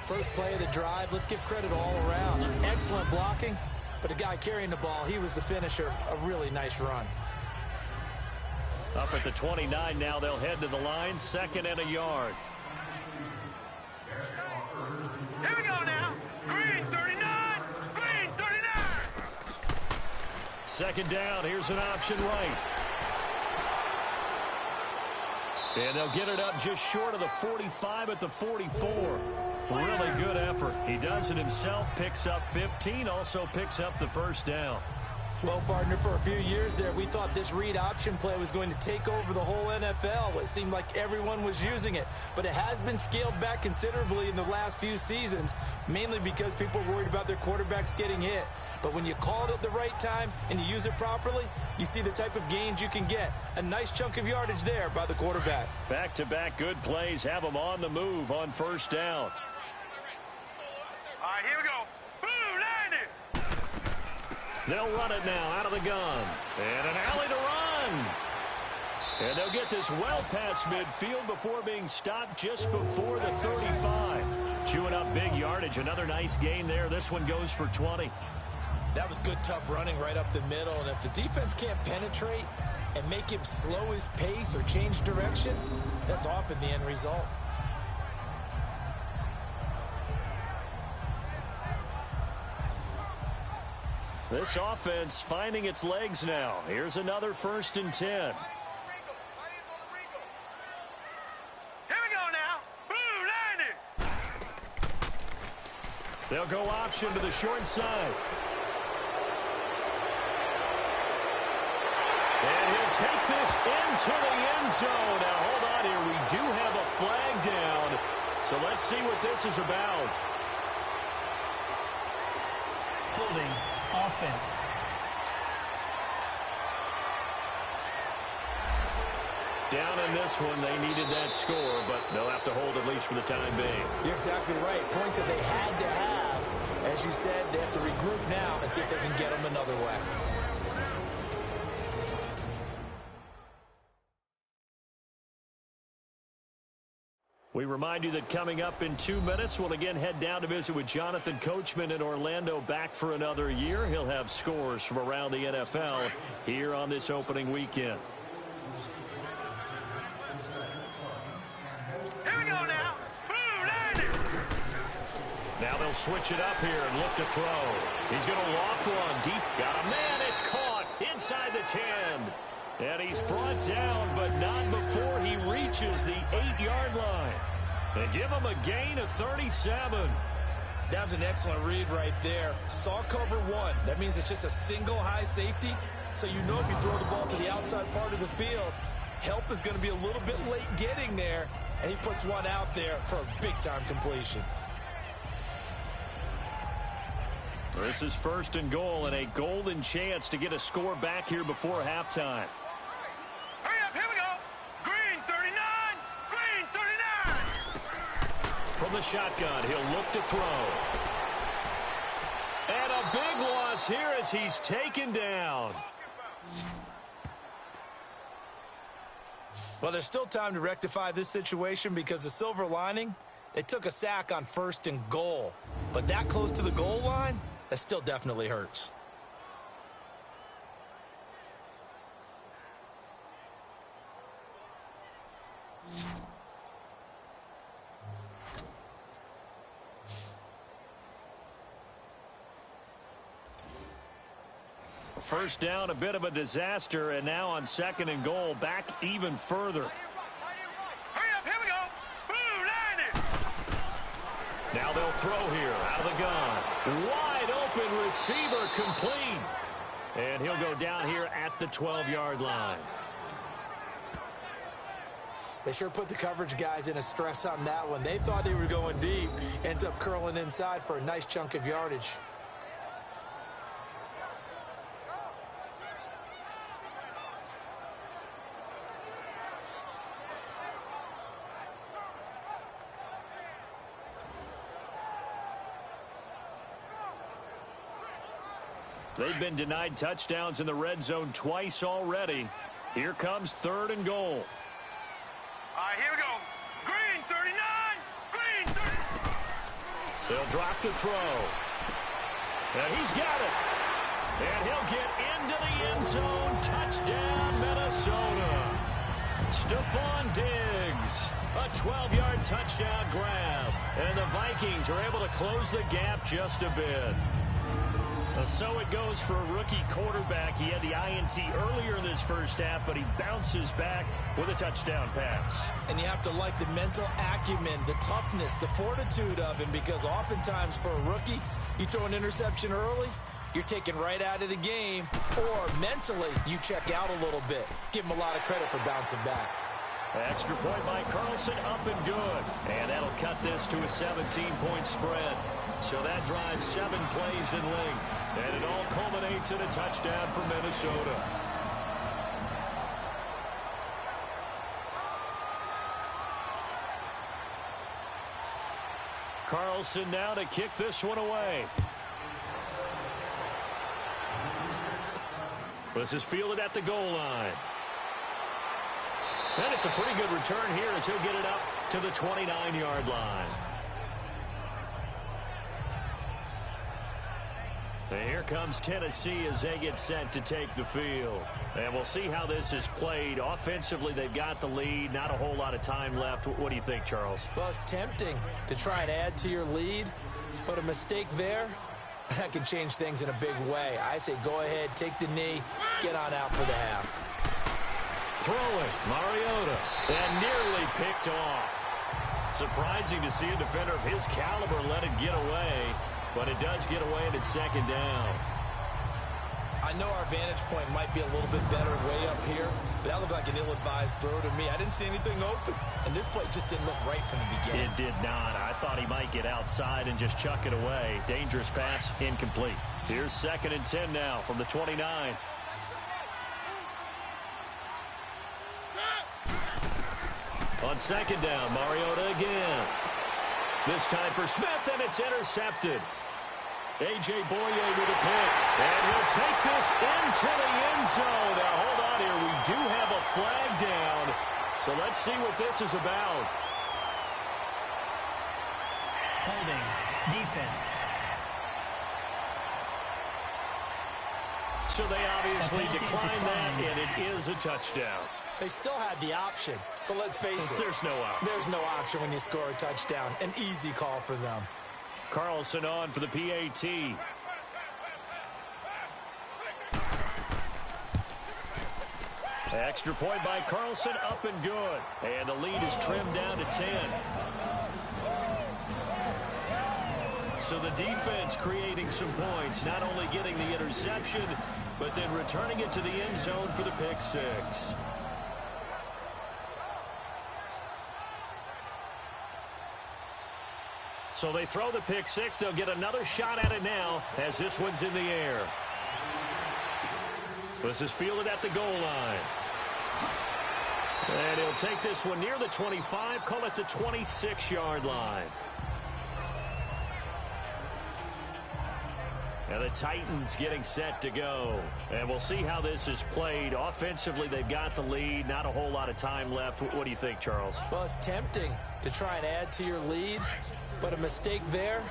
First play of the drive, let's give credit all around. Excellent blocking, but the guy carrying the ball, he was the finisher. A really nice run. Up at the 29 now, they'll head to the line, 2nd and a yard. Here we go now. Green 39. Green 39. 2nd down. Here's an option right. And they'll get it up just short of the 45 at the 44. Really good effort. He does it himself, picks up 15, also picks up the 1st down. Well, partner, for a few years there, we thought this read option play was going to take over the whole NFL. It seemed like everyone was using it, but it has been scaled back considerably in the last few seasons, mainly because people are worried about their quarterbacks getting hit. But when you call it at the right time and you use it properly, you see the type of gains you can get. A nice chunk of yardage there by the quarterback. Back-to-back good plays have them on the move on first down. All right, here we go. Boom, landed. They'll run it now out of the gun. And an alley to run. And they'll get this well past midfield before being stopped just before the 35. Chewing up big yardage. Another nice gain there. This one goes for 20. That was good, tough running right up the middle. And if the defense can't penetrate and make him slow his pace or change direction, that's often the end result. This offense finding its legs now. Here's another 1st and 10. Here we go now. Boom, landed. They'll go option to the short side. And he'll take this into the end zone. Now, hold on here. We do have a flag down. So let's see what this is about. Holding offense. Down in this one, they needed that score, but they'll have to hold at least for the time being. You're exactly right. Points that they had to have. As you said, they have to regroup now and see if they can get them another way. We remind you that coming up in 2 minutes, we'll again head down to visit with Jonathan Coachman in Orlando, back for another year. He'll have scores from around the NFL here on this opening weekend. Here we go now. Boom, landed. Now they'll switch it up here and look to throw. He's going to loft one deep. Got a man. It's caught inside the 10. And he's brought down, but not before he reaches the 8-yard line. And give him a gain of 37. That was an excellent read right there. Saw cover one. That means it's just a single high safety. So you know if you throw the ball to the outside part of the field, help is going to be a little bit late getting there. And he puts one out there for a big-time completion. This is 1st and goal and a golden chance to get a score back here before halftime. Hurry up, here we go. Green 39, green 39. From the shotgun, he'll look to throw. And a big loss here as he's taken down. Well, there's still time to rectify this situation because the silver lining, they took a sack on 1st and goal. But that close to the goal line, that still definitely hurts. First down, a bit of a disaster, and now on 2nd and goal, back even further. Hurry up, here we go. Boom, landed. Now they'll throw here out of the gun. Wide open receiver, complete. And he'll go down here at the 12-yard line. They sure put the coverage guys in a stress on that one. They thought they were going deep. Ends up curling inside for a nice chunk of yardage. They've been denied touchdowns in the red zone twice already. Here comes 3rd and goal. All right, here we go. Green 39, green 39. They'll drop the throw. And he's got it. And he'll get into the end zone. Touchdown, Minnesota. Stephon Diggs. A 12-yard touchdown grab. And the Vikings are able to close the gap just a bit. So it goes for a rookie quarterback. He had the INT earlier in this first half, but he bounces back with a touchdown pass. And you have to like the mental acumen, the toughness, the fortitude of him, because oftentimes for a rookie, you throw an interception early, you're taken right out of the game, or mentally you check out a little bit. Give him a lot of credit for bouncing back. Extra point by Carlson, up and good. And that'll cut this to a 17-point spread. So that drives 7 plays in length. And it all culminates in a touchdown for Minnesota. Carlson now to kick this one away. This is fielded at the goal line. And it's a pretty good return here as he'll get it up to the 29-yard line. And here comes Tennessee as they get set to take the field. And we'll see how this is played. Offensively, they've got the lead. Not a whole lot of time left. What do you think, Charles? Well, it's tempting to try and add to your lead, but a mistake there, that can change things in a big way. I say go ahead, take the knee, get on out for the half. Throwing, Mariota, and nearly picked off. Surprising to see a defender of his caliber let it get away, but it does get away and it's second down. I know our vantage point might be a little bit better way up here, but that looked like an ill-advised throw to me. I didn't see anything open, and this play just didn't look right from the beginning. It did not. I thought he might get outside and just chuck it away. Dangerous pass, incomplete. Here's 2nd and 10 now from the 29. On 2nd down, Mariota again. This time for Smith, and it's intercepted. A.J. Boye with a pick, and he'll take this into the end zone. Now, hold on here. We do have a flag down, so let's see what this is about. Holding. Defense. So they obviously decline that, and it is a touchdown. They still had the option, but let's face it. There's no option. There's no option when you score a touchdown. An easy call for them. Carlson on for the PAT. Extra point by Carlson, up and good. And the lead is trimmed down to 10. So the defense creating some points, not only getting the interception, but then returning it to the end zone for the pick six. So they throw the pick six. They'll get another shot at it now as this one's in the air. This is fielded at the goal line. And he'll take this one near the 25, call it the 26-yard line. And the Titans getting set to go. And we'll see how this is played. Offensively, they've got the lead. Not a whole lot of time left. What do you think, Charles? Well, it's tempting to try and add to your lead, but a mistake there,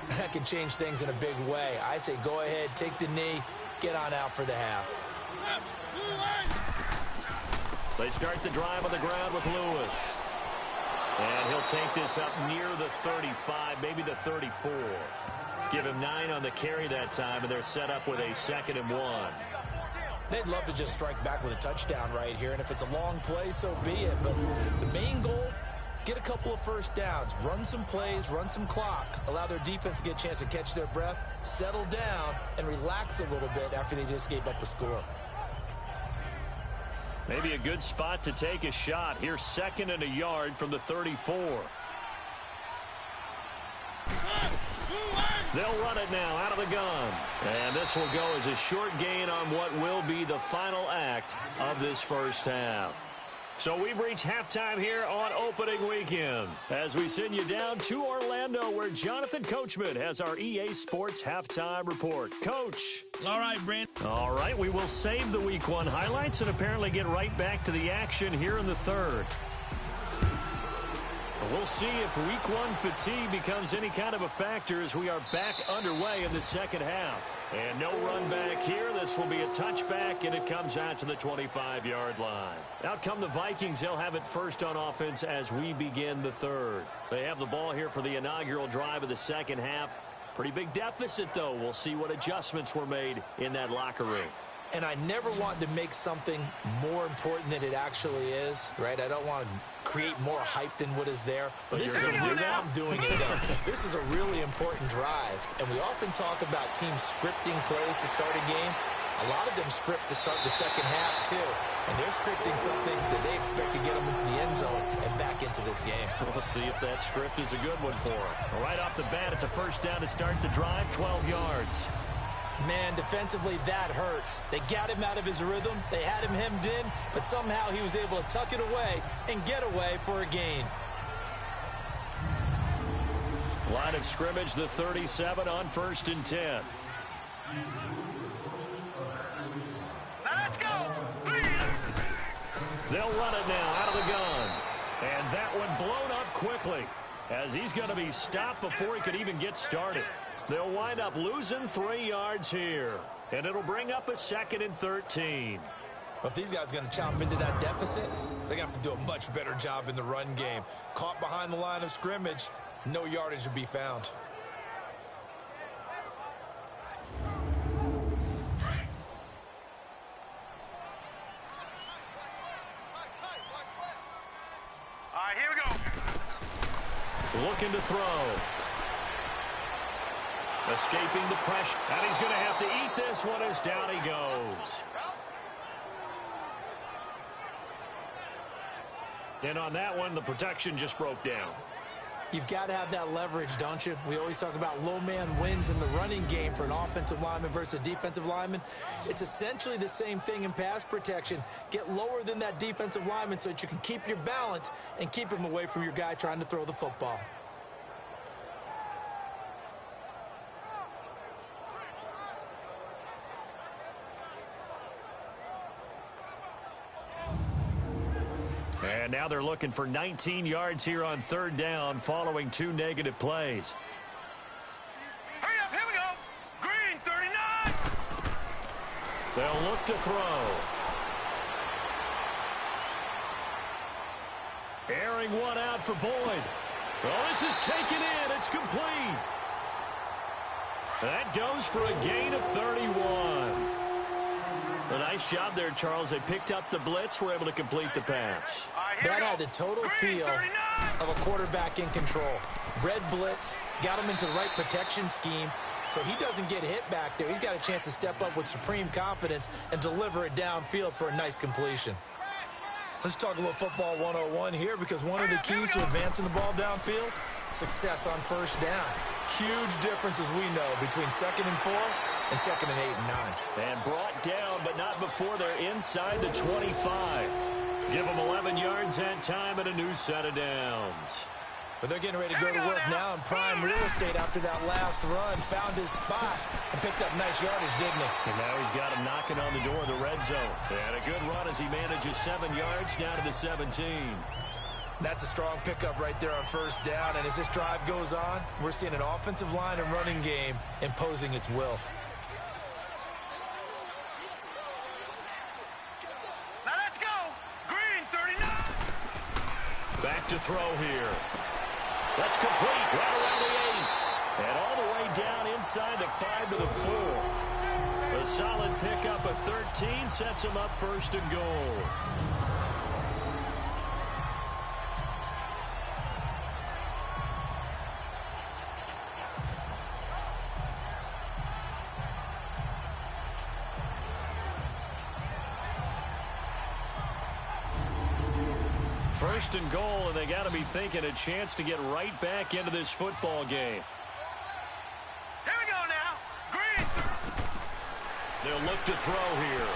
that can change things in a big way. I say go ahead, take the knee, get on out for the half. They start the drive on the ground with Lewis. And he'll take this up near the 35, maybe the 34. Give him 9 on the carry that time, and they're set up with a 2nd and 1. They'd love to just strike back with a touchdown right here, and if it's a long play, so be it. But the main goal, get a couple of first downs, run some plays, run some clock, allow their defense to get a chance to catch their breath, settle down, and relax a little bit after they just gave up a score. Maybe a good spot to take a shot. Here's 2nd and a yard from the 34. They'll run it now out of the gun. And this will go as a short gain on what will be the final act of this first half. So we've reached halftime here on opening weekend as we send you down to Orlando where Jonathan Coachman has our EA Sports halftime report. Coach. All right, Brent. All right, we will save the Week 1 highlights and apparently get right back to the action here in the third. We'll see if Week 1 fatigue becomes any kind of a factor as we are back underway in the second half. And no run back here. This will be a touchback, and it comes out to the 25-yard line. Out come the Vikings. They'll have it first on offense as we begin the third. They have the ball here for the inaugural drive of the second half. Pretty big deficit, though. We'll see what adjustments were made in that locker room. And I never want to make something more important than it actually is, right? I don't want to create more hype than what is there. But this is I'm doing it, though. This is a really important drive. And we often talk about teams scripting plays to start a game. A lot of them script to start the second half, too. And they're scripting something that they expect to get them into the end zone and back into this game. We'll see if that script is a good one for them. Right off the bat, it's a first down to start the drive, 12 yards. Man, defensively, that hurts. They got him out of his rhythm. They had him hemmed in, but somehow he was able to tuck it away and get away for a gain. Line of scrimmage, the 37 on 1st and 10. Now let's go. They'll run it now out of the gun. And that one blown up quickly as he's going to be stopped before he could even get started. They'll wind up losing 3 yards here. And it'll bring up a 2nd and 13. But if these guys are going to chop into that deficit, they're going to have to do a much better job in the run game. Caught behind the line of scrimmage, no yardage to be found. All right, here we go. Looking to throw. Escaping the pressure. And he's going to have to eat this one as down he goes. And on that one, the protection just broke down. You've got to have that leverage, don't you? We always talk about low man wins in the running game for an offensive lineman versus a defensive lineman. It's essentially the same thing in pass protection. Get lower than that defensive lineman so that you can keep your balance and keep him away from your guy trying to throw the football. And now they're looking for 19 yards here on 3rd down following 2 negative plays. Hurry up, here we go. Green, 39. They'll look to throw. Airing one out for Boyd. Well, this is taken in. It's complete. That goes for a gain of 31. A nice job there, Charles. They picked up the blitz, were able to complete the pass. That had the total feel of a quarterback in control. Red blitz, got him into the right protection scheme, so he doesn't get hit back there. He's got a chance to step up with supreme confidence and deliver it downfield for a nice completion. Let's talk a little football 101 here, because one of the keys to advancing the ball downfield, success on 1st down. Huge difference, as we know, between 2nd and 4 and 2nd and 8 and 9. And brought down, but not before they're inside the 25. Give them 11 yards that time and a new set of downs. But they're getting ready to go to work now in prime real estate after that last run. Found his spot and picked up nice yardage, didn't he? And now he's got him knocking on the door of the red zone. And a good run as he manages 7 yards down to the 17. That's a strong pickup right there on 1st down. And as this drive goes on, we're seeing an offensive line and running game imposing its will. Now let's go. Green, 39. Back to throw here. That's complete right around the 8. And all the way down inside the 5 to the 4. A solid pickup of 13 sets him up 1st and goal. First and goal, and they got to be thinking a chance to get right back into this football game. Here we go now. Green. They'll look to throw here.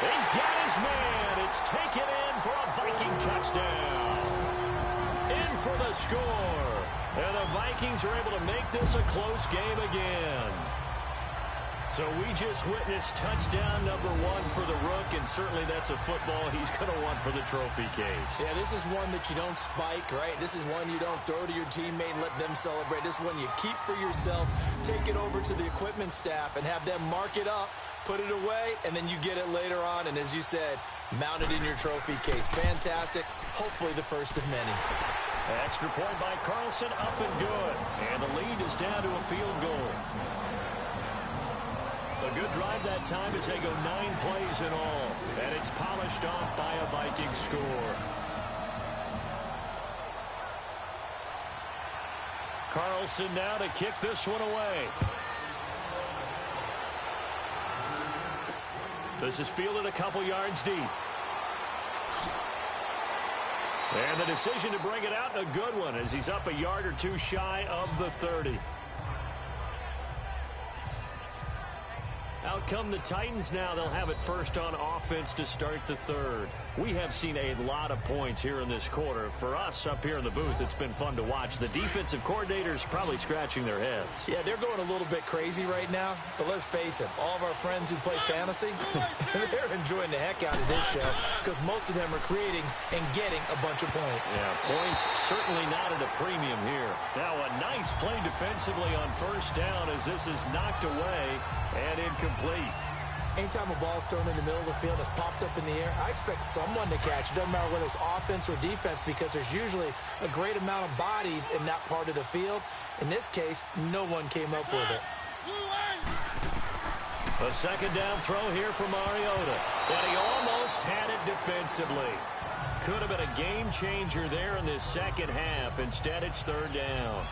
He's got his man. It's taken in for a Viking touchdown. In for the score. And the Vikings are able to make this a close game again. So we just witnessed touchdown number 1 for the Rook, and certainly that's a football he's going to want for the trophy case. Yeah, this is one that you don't spike, right? This is one you don't throw to your teammate and let them celebrate. This is one you keep for yourself, take it over to the equipment staff, and have them mark it up, put it away, and then you get it later on, and as you said, mount it in your trophy case. Fantastic. Hopefully the first of many. Extra point by Carlson, up and good. And the lead is down to a field goal. A good drive that time as they go 9 plays in all. And it's polished off by a Viking score. Carlson now to kick this one away. This is fielded a couple yards deep. And the decision to bring it out, a good one, as he's up a yard or two shy of the 30. Out come the Titans now. They'll have it first on offense to start the third. We have seen a lot of points here in this quarter. For us up here in the booth, it's been fun to watch. The defensive coordinators probably scratching their heads. Yeah, they're going a little bit crazy right now. But let's face it, all of our friends who play fantasy, they're enjoying the heck out of this show because most of them are creating and getting a bunch of points. Yeah, points certainly not at a premium here. Now a nice play defensively on first down as this is knocked away and incomplete. Anytime a ball's thrown in the middle of the field that's popped up in the air, I expect someone to catch. It doesn't matter whether it's offense or defense because there's usually a great amount of bodies in that part of the field. In this case, no one came up with it. A second down throw here for Mariota. And he almost had it defensively. Could have been a game changer there in this second half. Instead, it's third down.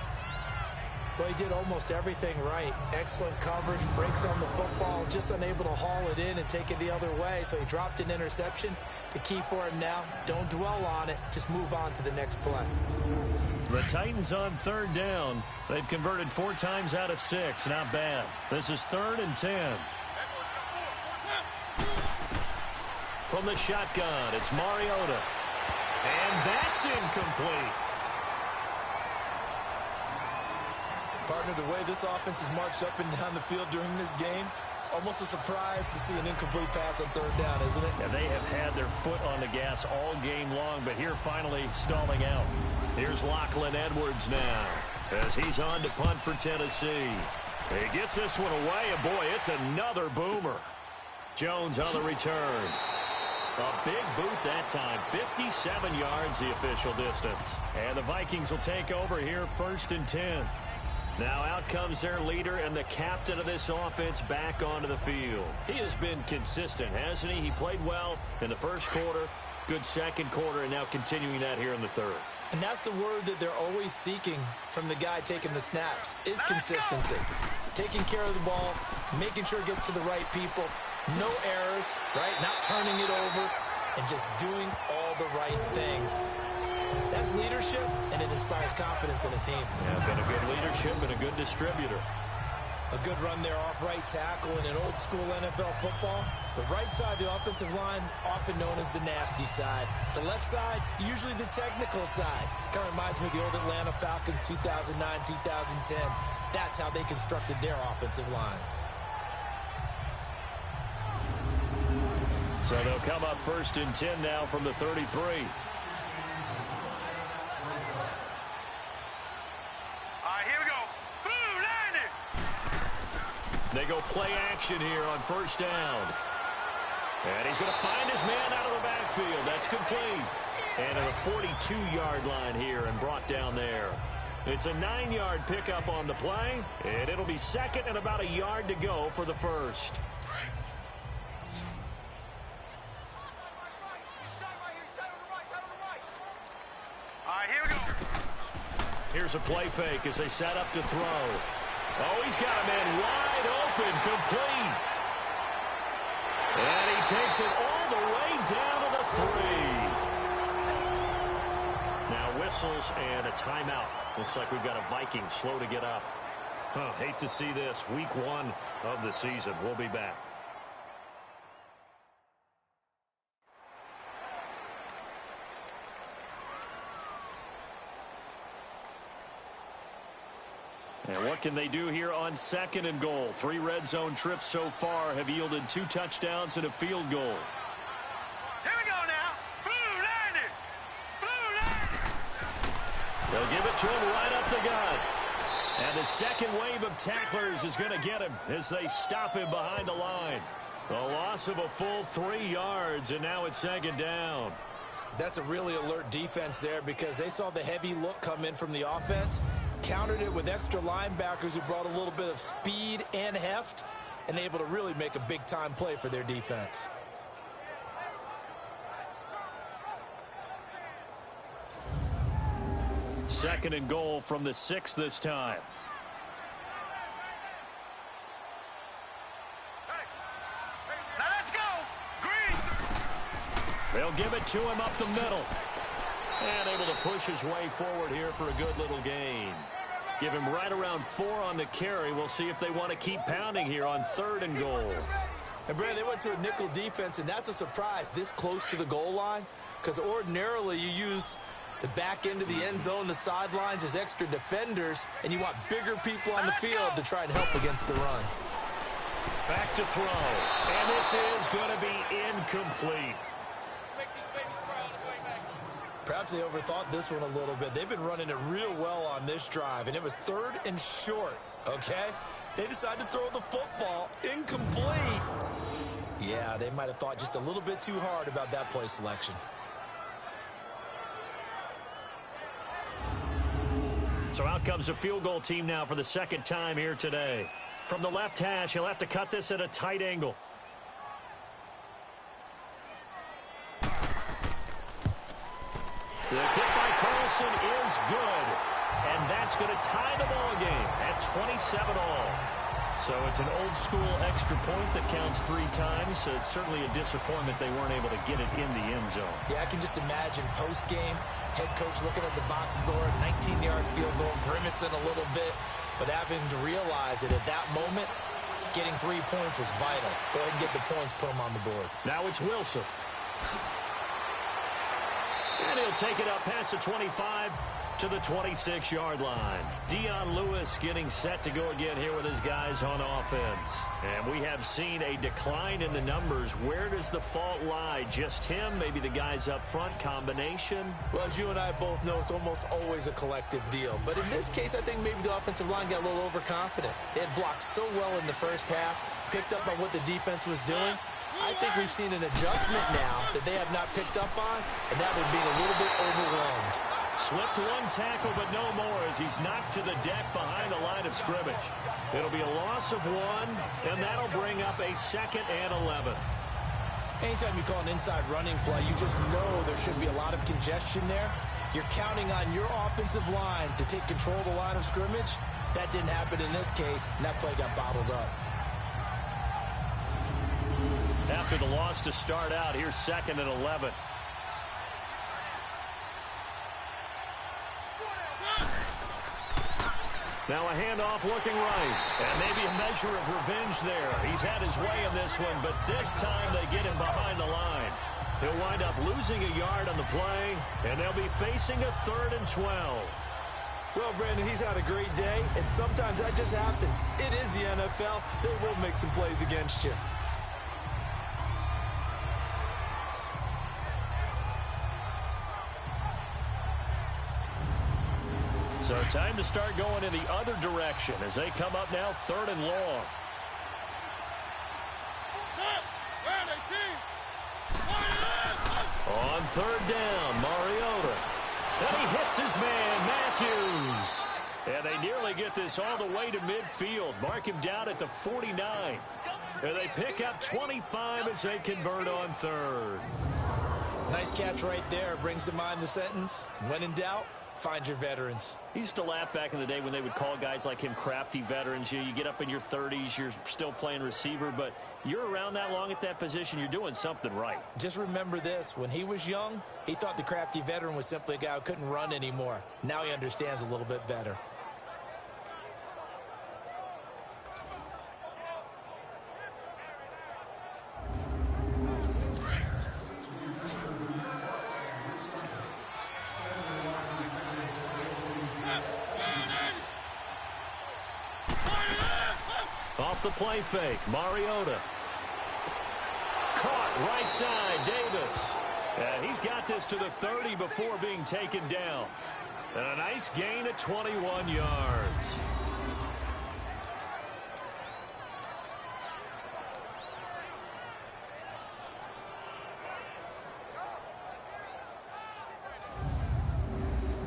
Well, he did almost everything right. Excellent coverage, breaks on the football, just unable to haul it in and take it the other way, so he dropped an interception. The key for him now, don't dwell on it, just move on to the next play. The Titans on third down. They've converted 4 times out of 6. Not bad. This is 3rd and 10. From the shotgun, it's Mariota. And that's incomplete. Partner, the way this offense has marched up and down the field during this game, it's almost a surprise to see an incomplete pass on third down, isn't it? And they have had their foot on the gas all game long, but here finally stalling out. Here's Lachlan Edwards now as he's on to punt for Tennessee. He gets this one away, and boy, it's another boomer. Jones on the return. A big boot that time, 57 yards the official distance. And the Vikings will take over here 1st and 10. Now out comes their leader and the captain of this offense back onto the field. He has been consistent, hasn't he? He played well in the first quarter, good second quarter, and now continuing that here in the third. And that's the word that they're always seeking from the guy taking the snaps, is consistency. Taking care of the ball, making sure it gets to the right people, no errors, right? Not turning it over, and just doing all the right things. That's leadership, and it inspires confidence in a team. Yeah, been a good leadership and a good distributor. A good run there off right tackle in an old-school NFL football. The right side of the offensive line, often known as the nasty side. The left side, usually the technical side. Kind of reminds me of the old Atlanta Falcons 2009, 2010. That's how they constructed their offensive line. So they'll come up 1st and 10 now from the 33. They go play action here on first down. And he's going to find his man out of the backfield. That's complete. And at a 42-yard line here and brought down there. It's a 9-yard pickup on the play. And it'll be 2nd and about a yard to go for the first. All right, here we go. Here's a play fake as they set up to throw. Oh, he's got a man wide open, complete. And he takes it all the way down to the 3. Now whistles and a timeout. Looks like we've got a Viking slow to get up. Hate to see this. Week 1 of the season. We'll be back. And what can they do here on 2nd and goal? 3 red zone trips so far have yielded 2 touchdowns and a field goal. Here we go now. Blue landed. Blue landed. They'll give it to him right up the gut. And the second wave of tacklers is going to get him as they stop him behind the line. The loss of a full 3 yards, and now it's 2nd down. That's a really alert defense there because they saw the heavy look come in from the offense, countered it with extra linebackers who brought a little bit of speed and heft, and able to really make a big-time play for their defense. Second and goal from the 6 this time. Now let's go. Green. They'll give it to him up the middle. And able to push his way forward here for a good little gain. Give him right around 4 on the carry. We'll see if they want to keep pounding here on 3rd and goal. And, Brad, they went to a nickel defense, and that's a surprise this close to the goal line, because ordinarily you use the back end of the end zone, the sidelines as extra defenders, and you want bigger people on the field to try and help against the run. Back to throw. And this is going to be incomplete. Perhaps they overthought this one a little bit. They've been running it real well on this drive, and it was 3rd and short, okay? They decided to throw the football incomplete. Yeah, they might have thought just a little bit too hard about that play selection. So out comes a field goal team now for the 2nd time here today. From the left hash, he'll have to cut this at a tight angle. The kick by Carlson is good. And that's going to tie the ball game at 27 all. So it's an old-school extra point that counts 3 times. So it's certainly a disappointment they weren't able to get it in the end zone. Yeah, I can just imagine post-game, head coach looking at the box score, 19-yard field goal, grimacing a little bit, but having to realize that at that moment, getting 3 points was vital. Go ahead and get the points, put them on the board. Now it's Wilson. And he'll take it up past the 25 to the 26-yard line. Dion Lewis getting set to go again here with his guys on offense. And we have seen a decline in the numbers. Where does the fault lie? Just him? Maybe the guys up front? Combination? Well, as you and I both know, it's almost always a collective deal. But in this case, I think maybe the offensive line got a little overconfident. They had blocked so well in the first half, picked up on what the defense was doing. I think we've seen an adjustment now that they have not picked up on, and now they're being a little bit overwhelmed. Slipped 1 tackle, but no more as he's knocked to the deck behind the line of scrimmage. It'll be a loss of 1, and that'll bring up a 2nd and 11. Anytime you call an inside running play, you just know there should be a lot of congestion there. You're counting on your offensive line to take control of the line of scrimmage. That didn't happen in this case, and that play got bottled up. After the loss to start out, here's 2nd and 11. Now a handoff looking right. And maybe a measure of revenge there. He's had his way in this one, but this time they get him behind the line. He'll wind up losing a yard on the play, and they'll be facing a 3rd and 12. Well, Brandon, he's had a great day, and sometimes that just happens. It is the NFL. They will make some plays against you. So time to start going in the other direction as they come up now 3rd and long. On 3rd down, Mariota. And he hits his man, Matthews. And they nearly get this all the way to midfield. Mark him down at the 49. And they pick up 25 as they convert on 3rd. Nice catch right there. Brings to mind the sentence, when in doubt, find your veterans. He used to laugh back in the day when they would call guys like him crafty veterans. You get up in your 30s, you're still playing receiver, but you're around that long at that position, you're doing something right. Just remember this. When he was young, he thought the crafty veteran was simply a guy who couldn't run anymore. Now he understands a little bit better. Off the play fake, Mariota. Caught right side, Davis. And he's got this to the 30 before being taken down. And a nice gain of 21 yards.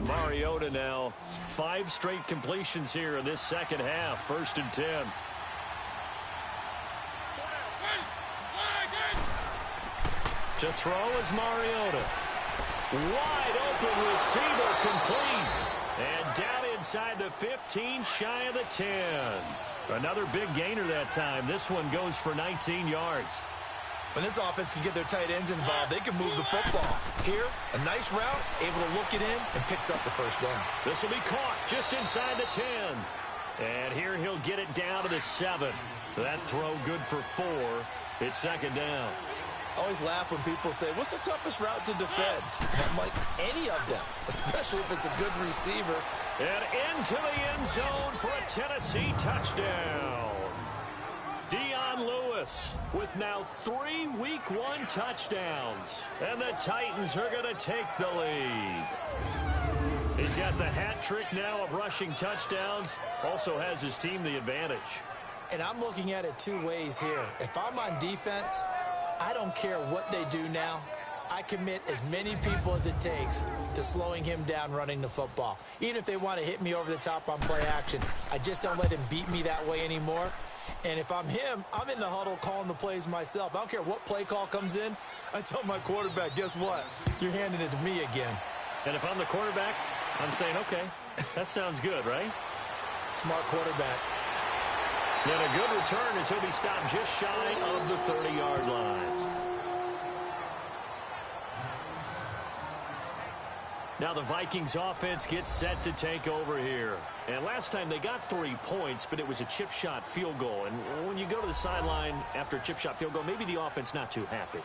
Mariota now, 5 straight completions here in this second half. 1st and 10. To throw is Mariota. Wide open receiver complete. And down inside the 15, shy of the 10. Another big gainer that time. This one goes for 19 yards. When this offense can get their tight ends involved, they can move the football. Here, a nice route, able to look it in, and picks up the first down. This will be caught just inside the 10. And here he'll get it down to the 7. That throw good for 4. It's second down. I always laugh when people say, what's the toughest route to defend? And I'm like, any of them, especially if it's a good receiver. And into the end zone for a Tennessee touchdown. Dion Lewis with now 3 Week 1 touchdowns. And the Titans are going to take the lead. He's got the hat trick now of rushing touchdowns. Also has his team the advantage. And I'm looking at it 2 ways here. If I'm on defense, I don't care what they do now. I commit as many people as it takes to slowing him down running the football. Even if they want to hit me over the top on play action, I just don't let him beat me that way anymore. And if I'm him, I'm in the huddle calling the plays myself. I don't care what play call comes in. I tell my quarterback, guess what? You're handing it to me again. And if I'm the quarterback, I'm saying, okay, that sounds good, right? Smart quarterback. And a good return as he'll be stopped just shy of the 30-yard line. Now the Vikings offense gets set to take over here. And last time they got 3 points, but it was a chip shot field goal. And when you go to the sideline after a chip shot field goal, maybe the offense not too happy.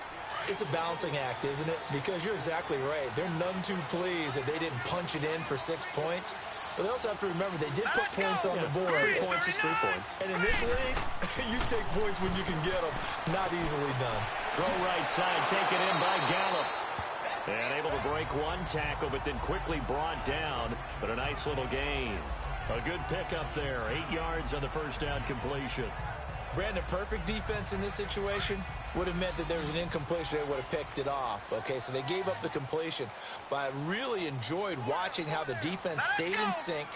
It's a balancing act, isn't it? Because you're exactly right. They're none too pleased that they didn't punch it in for 6 points. But they also have to remember they did put points on the board. 3 points is 3 points. And in this league, you take points when you can get them. Not easily done. Throw right side, taken in by Gallup. And able to break 1 tackle, but then quickly brought down. But a nice little gain. A good pickup there. 8 yards on the first down completion. Brandon, perfect defense in this situation would have meant that there was an incompletion. They would have picked it off. Okay, so they gave up the completion. But I really enjoyed watching how the defense stayed in sync,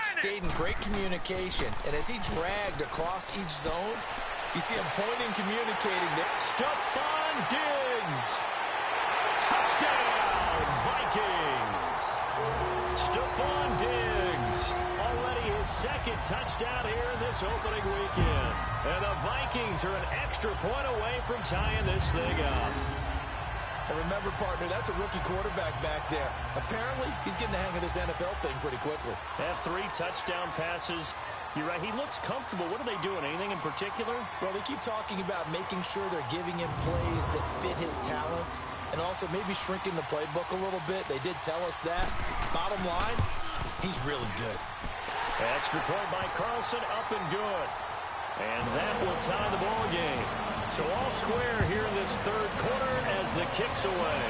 stayed in great communication. And as he dragged across each zone, you see him pointing, communicating. Stephon Diggs. Touchdown, Vikings. Stephon Diggs. Already his 2nd touchdown here in this opening weekend. And the Vikings are an extra point away from tying this thing up. And remember, partner, that's a rookie quarterback back there. Apparently, he's getting the hang of this NFL thing pretty quickly. They have 3 touchdown passes. You're right, he looks comfortable. What are they doing? Anything in particular? Well, they keep talking about making sure they're giving him plays that fit his talents and also maybe shrinking the playbook a little bit. They did tell us that. Bottom line, he's really good. Extra point by Carlson, up and good. And that will tie the ball game. So all square here in this 3rd quarter as the kick's away.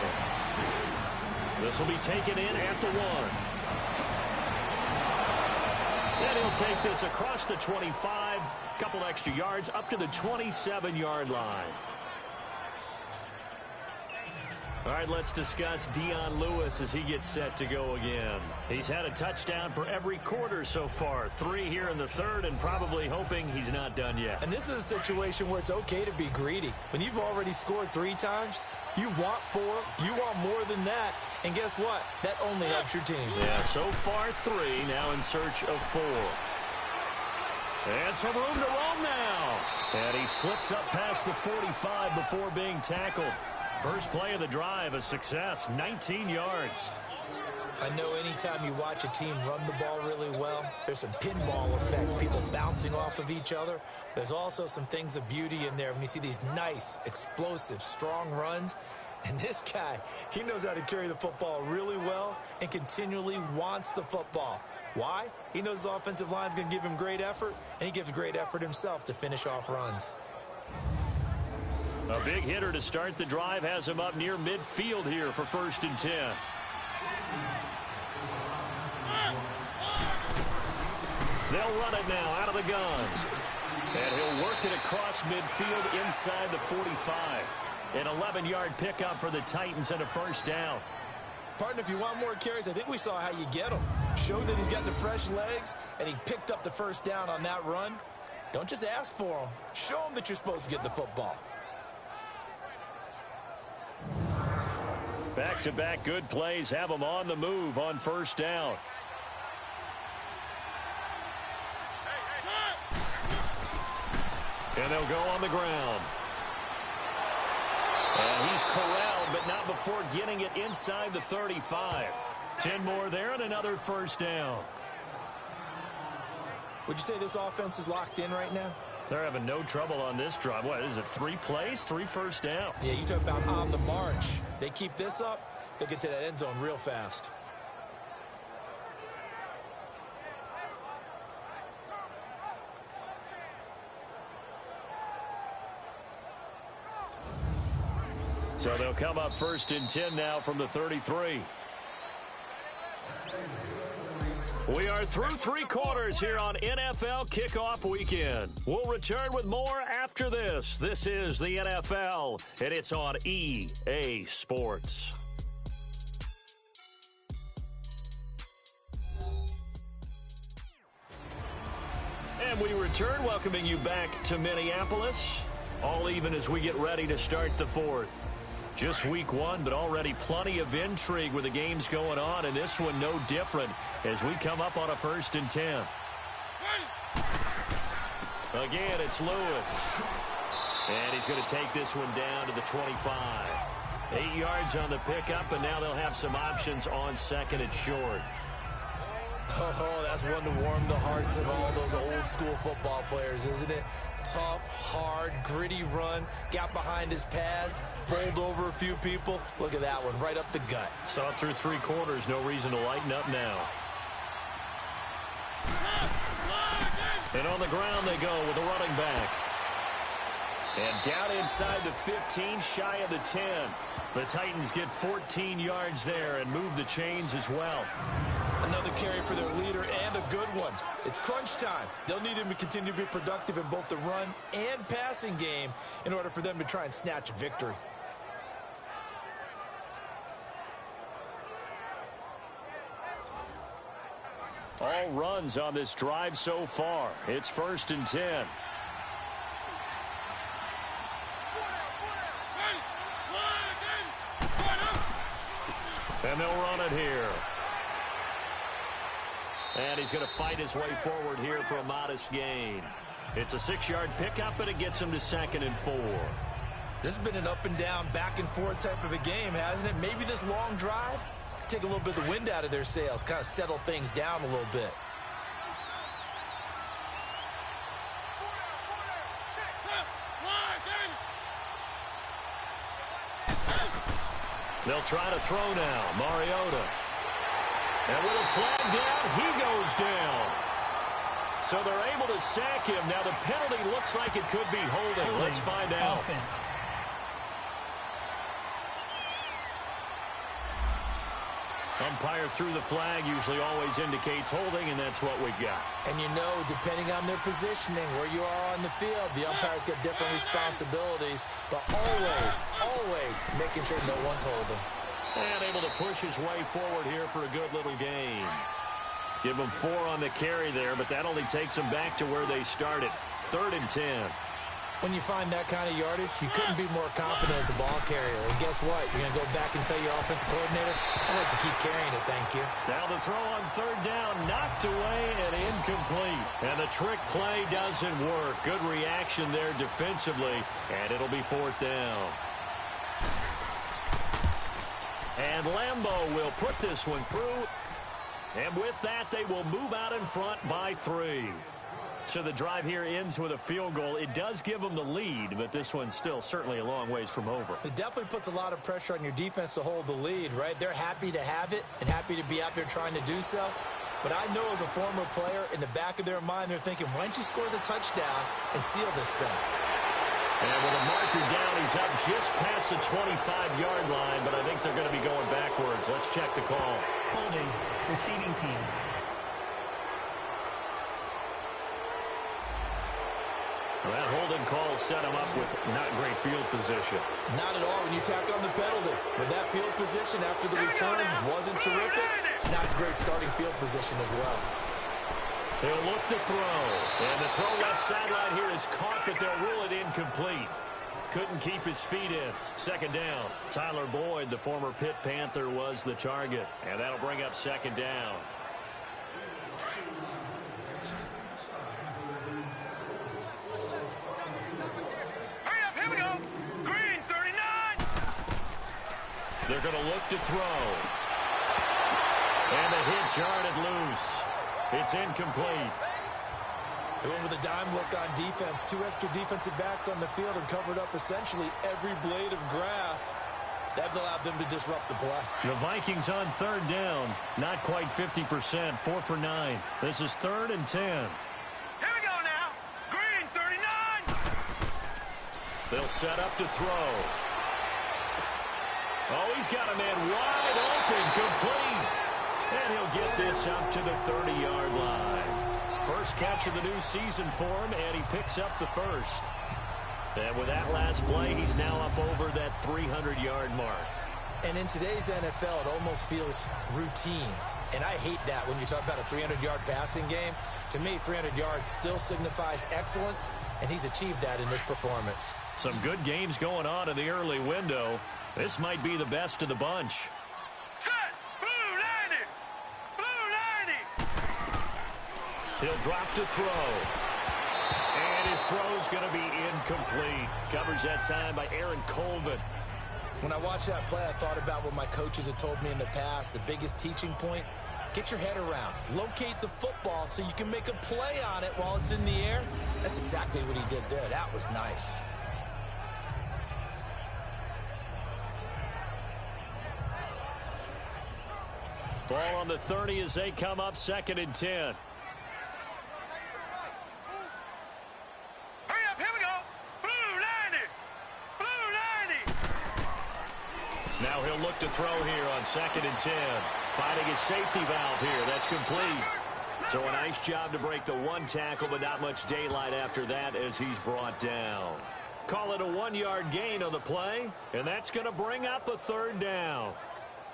This will be taken in at the 1. And he'll take this across the 25, couple extra yards up to the 27-yard line. All right, let's discuss Dion Lewis as he gets set to go again. He's had a touchdown for every quarter so far. 3 here in the 3rd, and probably hoping he's not done yet. And this is a situation where it's okay to be greedy. When you've already scored 3 times, you want 4, you want more than that. And guess what? That only helps your team. Yeah, so far 3, now in search of 4. And some room to roam now. And he slips up past the 45 before being tackled. First play of the drive, a success, 19 yards. I know anytime you watch a team run the ball really well, there's some pinball effect, people bouncing off of each other. There's also some things of beauty in there when you see these nice, explosive, strong runs. And this guy, he knows how to carry the football really well and continually wants the football. Why? He knows the offensive line's going to give him great effort, and he gives great effort himself to finish off runs. A big hitter to start the drive has him up near midfield here for 1st and 10. They'll run it now out of the gun. And he'll work it across midfield inside the 45. An 11-yard pickup for the Titans and a 1st down. Partner, if you want more carries, I think we saw how you get them. Showed that he's got the fresh legs, and he picked up the 1st down on that run. Don't just ask for them. Show them that you're supposed to get the football. Back-to-back good plays have them on the move on first down. And they'll go on the ground. And he's corralled, but not before getting it inside the 35. 10 more there and another first down. Would you say this offense is locked in right now? They're having no trouble on this drive. What is it, 3 plays, 3 first downs? Yeah, you talk about on the march. They keep this up, they'll get to that end zone real fast. So they'll come up first and 10 now from the 33. We are through 3 quarters here on NFL Kickoff Weekend. We'll return with more after this. This is the NFL, and it's on EA Sports. And we return, welcoming you back to Minneapolis. All even as we get ready to start the 4th. Just week 1, but already plenty of intrigue with the games going on, and this one no different as we come up on a 1st and 10. Again, it's Lewis. And he's going to take this one down to the 25. 8 yards on the pickup, and now they'll have some options on 2nd and short. Oh, that's one to warm the hearts of all those old-school football players, isn't it? Tough, hard, gritty run, got behind his pads, bowled over a few people. Look at that one, right up the gut. Saw it through 3 quarters, no reason to lighten up now. And on the ground they go with the running back. And down inside the 15, shy of the 10. The Titans get 14 yards there and move the chains as well. Another carry for their leader and a good one. It's crunch time. They'll need him to continue to be productive in both the run and passing game in order for them to try and snatch a victory. All runs on this drive so far. It's 1st and 10. And they'll run it here. And he's going to fight his way forward here for a modest gain. It's a 6-yard pickup, and it gets him to 2nd and 4. This has been an up and down, back and forth type of a game, hasn't it? Maybe this long drive take a little bit of the wind out of their sails, kind of settle things down a little bit. They'll try to throw now. Mariota. And with a flag down, he goes down. So they're able to sack him. Now the penalty looks like it could be holding. Let's find out. Offense. Umpire threw the flag, usually always indicates holding, and that's what we've got. And you know, depending on their positioning, where you are on the field, the umpire's got different responsibilities, but always making sure no one's holding. And able to push his way forward here for a good little gain. Give him 4 on the carry there, but that only takes them back to where they started. 3rd and 10. When you find that kind of yardage, you couldn't be more confident as a ball carrier. And guess what? You're going to go back and tell your offensive coordinator, I'd like to keep carrying it, thank you. Now the throw on 3rd down, knocked away and incomplete. And the trick play doesn't work. Good reaction there defensively, and it'll be 4th down. And Lambeau will put this one through. And with that, they will move out in front by 3. So the drive here ends with a field goal. It does give them the lead, but this one's still certainly a long ways from over. It definitely puts a lot of pressure on your defense to hold the lead, right? They're happy to have it and happy to be out there trying to do so. But I know as a former player, in the back of their mind, they're thinking, why don't you score the touchdown and seal this thing? And with a marker down, he's up just past the 25-yard line, but I think they're going to be going backwards. Let's check the call. Holding, receiving team. That holding call set him up with not great field position. Not at all when you tack on the penalty. But that field position after the return wasn't terrific. It's not a great starting field position as well. He'll look to throw. And the throw left sideline here is caught, but they'll rule it incomplete. Couldn't keep his feet in. Second down. Tyler Boyd, the former Pitt Panther, was the target. And that'll bring up second down. Hurry up, here we go. Green 39. They're going to look to throw. And the hit jarred it loose. It's incomplete. They went with a dime look on defense. 2 extra defensive backs on the field and covered up essentially every blade of grass. That allowed them to disrupt the play. The Vikings on third down. Not quite 50%. 4 for 9. This is 3rd and 10. Here we go now. Green 39. They'll set up to throw. Oh, he's got a man wide open. Complete. And he'll get this up to the 30-yard line. First catch of the new season for him, and he picks up the first. And with that last play, he's now up over that 300-yard mark. And in today's NFL, it almost feels routine. And I hate that when you talk about a 300-yard passing game. To me, 300 yards still signifies excellence, and he's achieved that in this performance. Some good games going on in the early window. This might be the best of the bunch. Set. Blue 90. Blue 90. He'll drop to throw. And his throw's going to be incomplete. Covers that time by Aaron Colvin. When I watched that play, I thought about what my coaches had told me in the past. The biggest teaching point, get your head around. Locate the football so you can make a play on it while it's in the air. That's exactly what he did there. That was nice. Ball on the 30 as they come up 2nd and 10. Hurry up, here we go. Blue 90. Blue 90. Now he'll look to throw here on 2nd and 10. Finding his safety valve here. That's complete. So a nice job to break the one tackle, but not much daylight after that as he's brought down. Call it a 1-yard gain on the play, and that's going to bring up a 3rd down.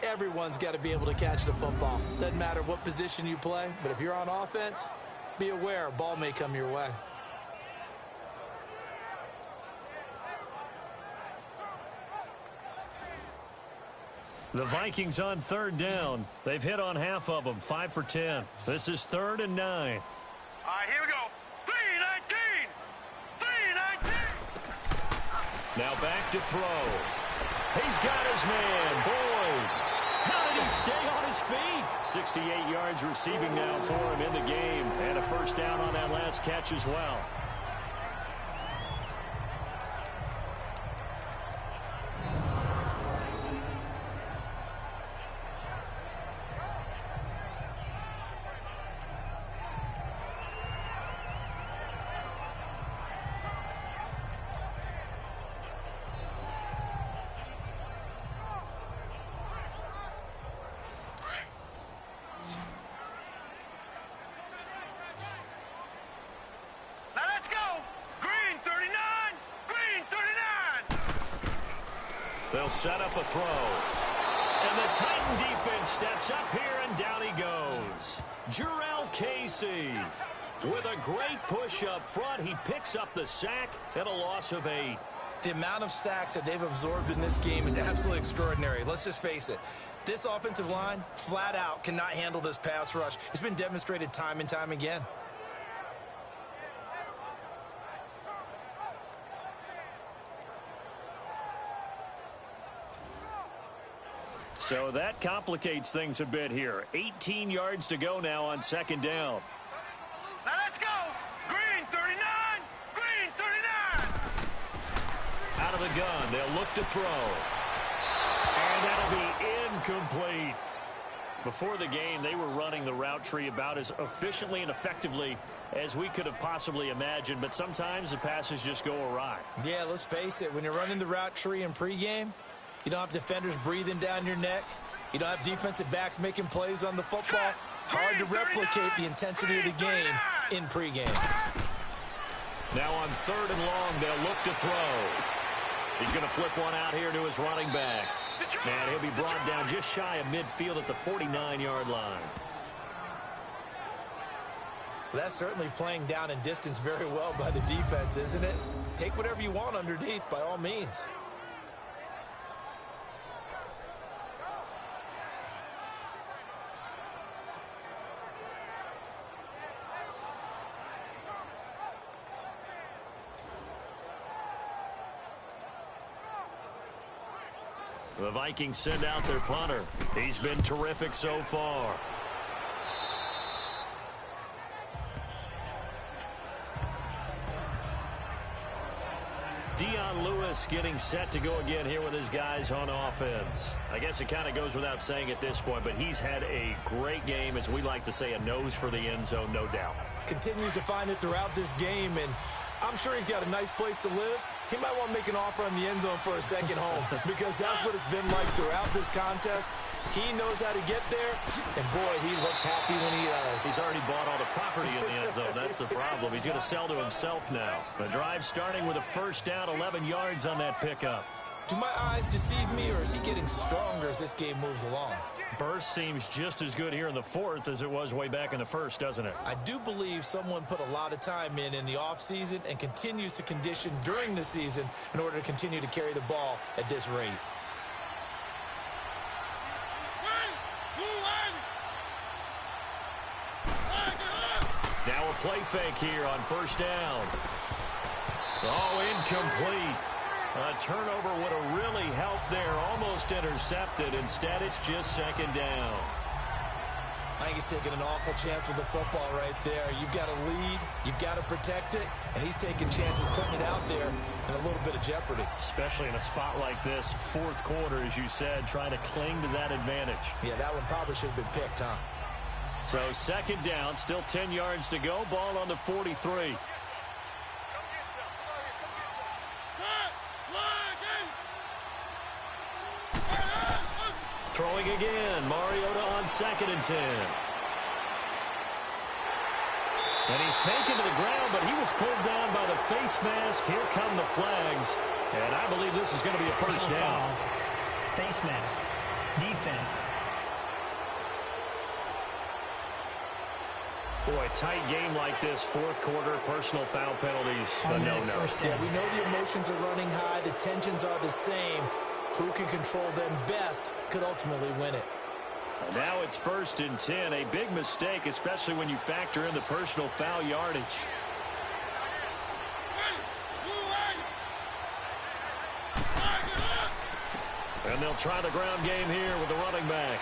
Everyone's got to be able to catch the football. Doesn't matter what position you play, but if you're on offense, be aware a ball may come your way. The Vikings on 3rd down. They've hit on half of them, 5 for 10. This is 3rd and 9. All right, here we go. 319. 319. Now back to throw. He's got his man, Boyd. How did he stay on his feet? 68 yards receiving now for him in the game. And a first down on that last catch as well. They'll set up a throw. And the Titan defense steps up here, and down he goes. Jarrell Casey with a great push up front. He picks up the sack and a loss of 8. The amount of sacks that they've absorbed in this game is absolutely extraordinary. Let's just face it. This offensive line, flat out, cannot handle this pass rush. It's been demonstrated time and time again. So that complicates things a bit here. 18 yards to go now on 2nd down. Now let's go. Green 39. Green 39. Out of the gun, they'll look to throw. And that'll be incomplete. Before the game, they were running the route tree about as efficiently and effectively as we could have possibly imagined, but sometimes the passes just go awry. Yeah, let's face it. When you're running the route tree in pregame, you don't have defenders breathing down your neck. You don't have defensive backs making plays on the football. Hard to replicate the intensity of the game in pregame. Now on 3rd and long, they'll look to throw. He's going to flip one out here to his running back. And he'll be brought down just shy of midfield at the 49-yard line. That's certainly playing down in distance very well by the defense, isn't it? Take whatever you want underneath, by all means. The Vikings send out their punter. He's been terrific so far. Lewis getting set to go again here with his guys on offense. I guess it kind of goes without saying at this point, but he's had a great game, as we like to say, a nose for the end zone, no doubt. Continues to find it throughout this game, and I'm sure he's got a nice place to live. He might want to make an offer on the end zone for a second home because that's what it's been like throughout this contest. He knows how to get there, and boy, he looks happy when he does. He's already bought all the property in the end zone. That's the problem. He's going to sell to himself now. The drive starting with a first down, 11 yards on that pickup. Do my eyes deceive me, or is he getting stronger as this game moves along? Burst seems just as good here in the fourth as it was way back in the first, doesn't it? I do believe someone put a lot of time in the offseason and continues to condition during the season in order to continue to carry the ball at this rate. Now a play fake here on first down. Oh, incomplete. A turnover would have really helped there. Almost intercepted. Instead, it's just second down. I think he's taking an awful chance with the football right there. You've got to lead. You've got to protect it. And he's taking chances putting it out there in a little bit of jeopardy. Especially in a spot like this, fourth quarter, as you said, trying to cling to that advantage. Yeah, that one probably should have been picked, huh? So second down, still 10 yards to go. Ball on the 43. Throwing again. Mariota on 2nd and 10. And he's taken to the ground, but he was pulled down by the face mask. Here come the flags. And I believe this is going to be a first down. Face mask. Defense. Boy, tight game like this, fourth quarter, personal foul penalties, a no-no. Yeah, we know the emotions are running high. The tensions are the same. Who can control them best could ultimately win it. Now it's 1st and 10. A big mistake, especially when you factor in the personal foul yardage. And they'll try the ground game here with the running back.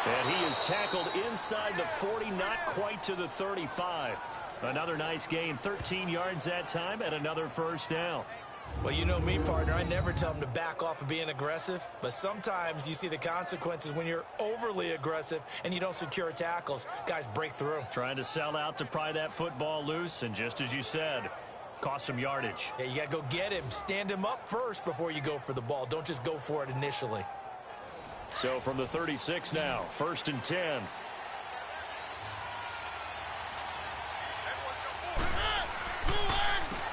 And he is tackled inside the 40, not quite to the 35. Another nice gain, 13 yards that time, and another first down. Well, you know me, partner. I never tell them to back off of being aggressive, but sometimes you see the consequences when you're overly aggressive and you don't secure tackles. Guys break through. Trying to sell out to pry that football loose, and just as you said, cost some yardage. Yeah, you got to go get him. Stand him up first before you go for the ball. Don't just go for it initially. So from the 36 now, 1st and 10.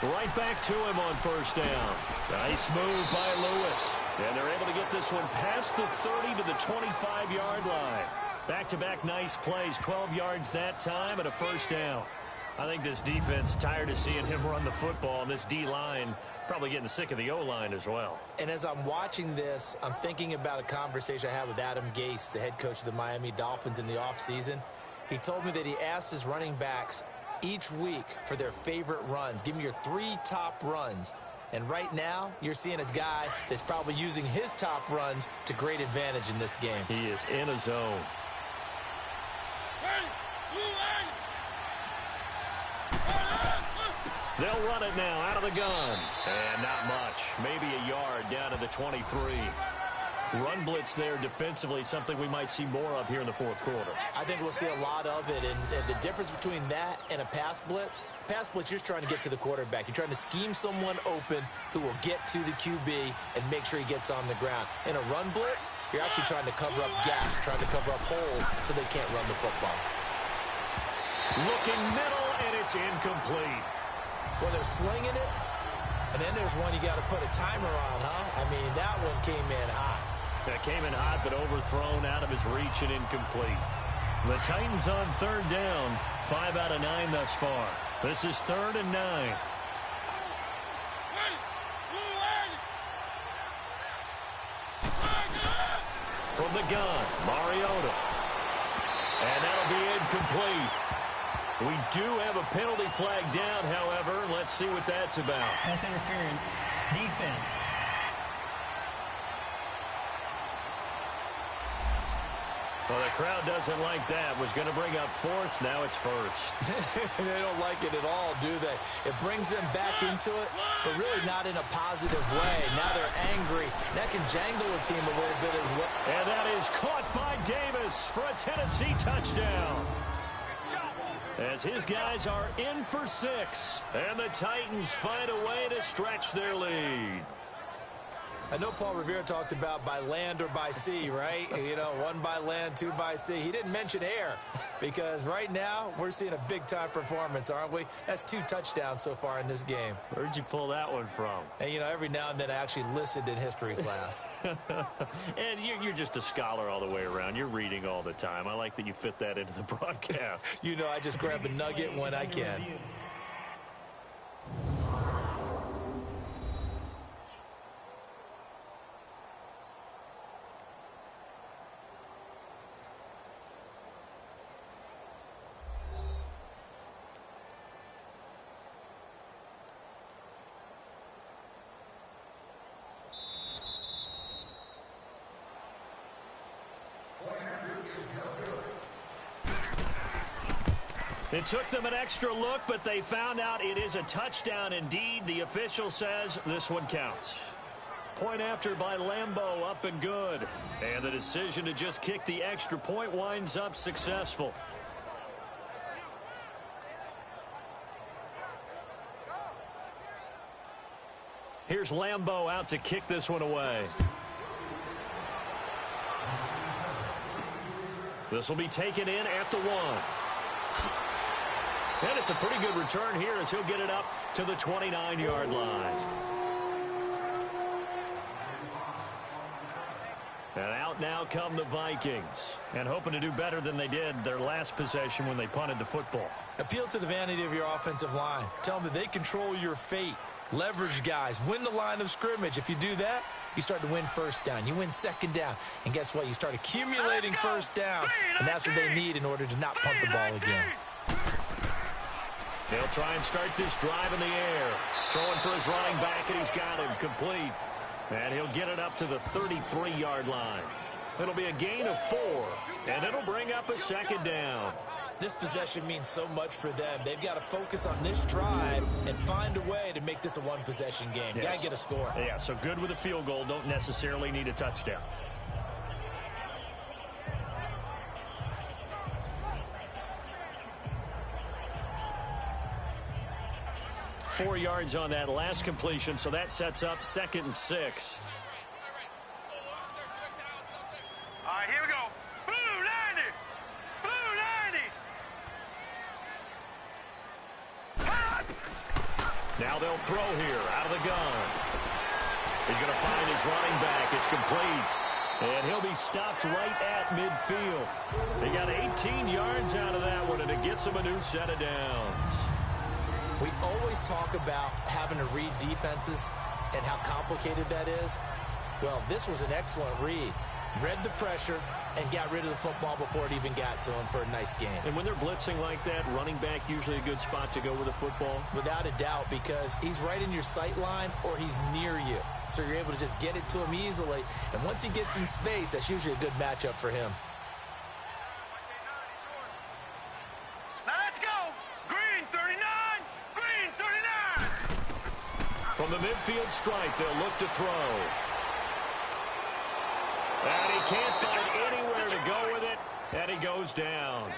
Right back to him on first down. Nice move by Lewis. And they're able to get this one past the 30 to the 25-yard line. Back-to-back nice plays, 12 yards that time and a first down. I think this defense tired of seeing him run the football, and this D-line probably getting sick of the O-line as well. And as I'm watching this, I'm thinking about a conversation I had with Adam Gase, the head coach of the Miami Dolphins in the offseason. He told me that he asked his running backs each week for their favorite runs. Give me your 3 top runs. And right now, you're seeing a guy that's probably using his top runs to great advantage in this game. He is in a zone. They'll run it now out of the gun. And not much. Maybe a yard down to the 23. Run blitz there defensively, something we might see more of here in the fourth quarter. I think we'll see a lot of it. And the difference between that and a pass blitz, you're just trying to get to the quarterback. You're trying to scheme someone open who will get to the QB and make sure he gets on the ground. In a run blitz, you're actually trying to cover up gaps, trying to cover up holes so they can't run the football. Looking middle, and it's incomplete. Well, they're slinging it, and then there's one you got to put a timer on, huh? I mean, that one came in hot. That came in hot, but overthrown out of his reach and incomplete. The Titans on third down. 5 out of 9 thus far. This is 3rd and 9. From the gun, Mariota. And that'll be incomplete. We do have a penalty flag down, however. Let's see what that's about. Pass interference. Defense. Well, the crowd doesn't like that. Was going to bring up 4th. Now it's 1st. They don't like it at all, do they? It brings them back into it, but really not in a positive way. Now they're angry. That can jangle a team a little bit as well. And that is caught by Davis for a Tennessee touchdown. As his guys are in for 6. And the Titans find a way to stretch their lead. I know Paul Revere talked about by land or by sea, right? You know, 1 by land, 2 by sea. He didn't mention air because right now we're seeing a big-time performance, aren't we? That's 2 touchdowns so far in this game. Where'd you pull that one from? And, you know, every now and then I actually listened in history class. And you're just a scholar all the way around. You're reading all the time. I like that you fit that into the broadcast. You know, I just grab a nugget when I can. It took them an extra look, but they found out it is a touchdown indeed. The official says this one counts. Point after by Lambeau, up and good. And the decision to just kick the extra point winds up successful. Here's Lambeau out to kick this one away. This will be taken in at the 1. And it's a pretty good return here as he'll get it up to the 29-yard line. And out now come the Vikings. And hoping to do better than they did their last possession when they punted the football. Appeal to the vanity of your offensive line. Tell them that they control your fate. Leverage guys. Win the line of scrimmage. If you do that, you start to win first down. You win second down. And guess what? You start accumulating first downs. And that's what they need in order to not punt the ball again. They'll try and start this drive in the air. Throwing for his running back, and he's got him complete. And he'll get it up to the 33-yard line. It'll be a gain of 4, and it'll bring up a second down. This possession means so much for them. They've got to focus on this drive and find a way to make this a one-possession game. Yes. Got to get a score. Yeah, so good with a field goal. Don't necessarily need a touchdown. Four yards on that last completion, so that sets up 2nd and 6. All right, here we go. Blue 90. Blue 90. Now they'll throw here out of the gun. He's going to find his running back. It's complete. And he'll be stopped right at midfield. They got 18 yards out of that one, and it gets him a new set of downs. We always talk about having to read defenses and how complicated that is. Well, this was an excellent read. Read the pressure and got rid of the football before it even got to him for a nice game. And when they're blitzing like that, running back usually a good spot to go with the football? Without a doubt, because he's right in your sight line or he's near you. So you're able to just get it to him easily. And once he gets in space, that's usually a good matchup for him. Now let's go. Green 39. Green 39. From the midfield stripe, they'll look to throw. And he can't find anywhere to go with it, and he goes down.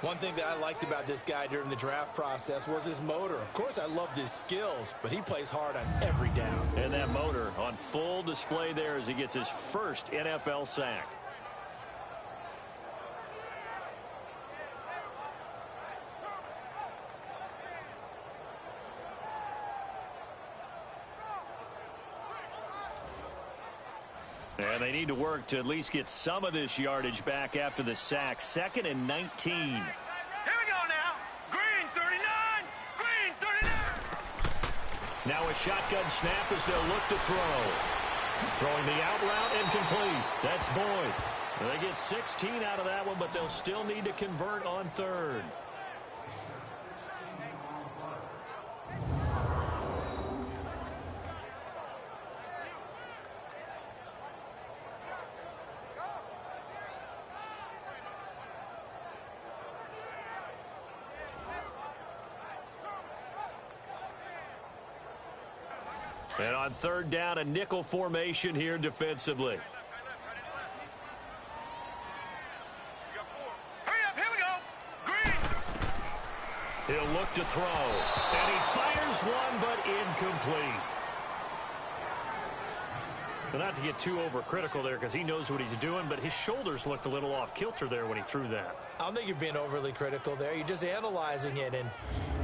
One thing that I liked about this guy during the draft process was his motor. Of course, I loved his skills, but he plays hard on every down. And that motor on full display there as he gets his first NFL sack. And they need to work to at least get some of this yardage back after the sack. 2nd and 19. Here we go now. Green 39. Green 39. Now a shotgun snap as they'll look to throw. Throwing the out route incomplete. That's Boyd. They get 16 out of that one, but they'll still need to convert on 3rd. And on 3rd down, a nickel formation here defensively. Hurry up, here we go. Green. He'll look to throw. And he fires one, but incomplete. Well, not to get too overcritical there because he knows what he's doing, but his shoulders looked a little off kilter there when he threw that. I don't think you're being overly critical there. You're just analyzing it, and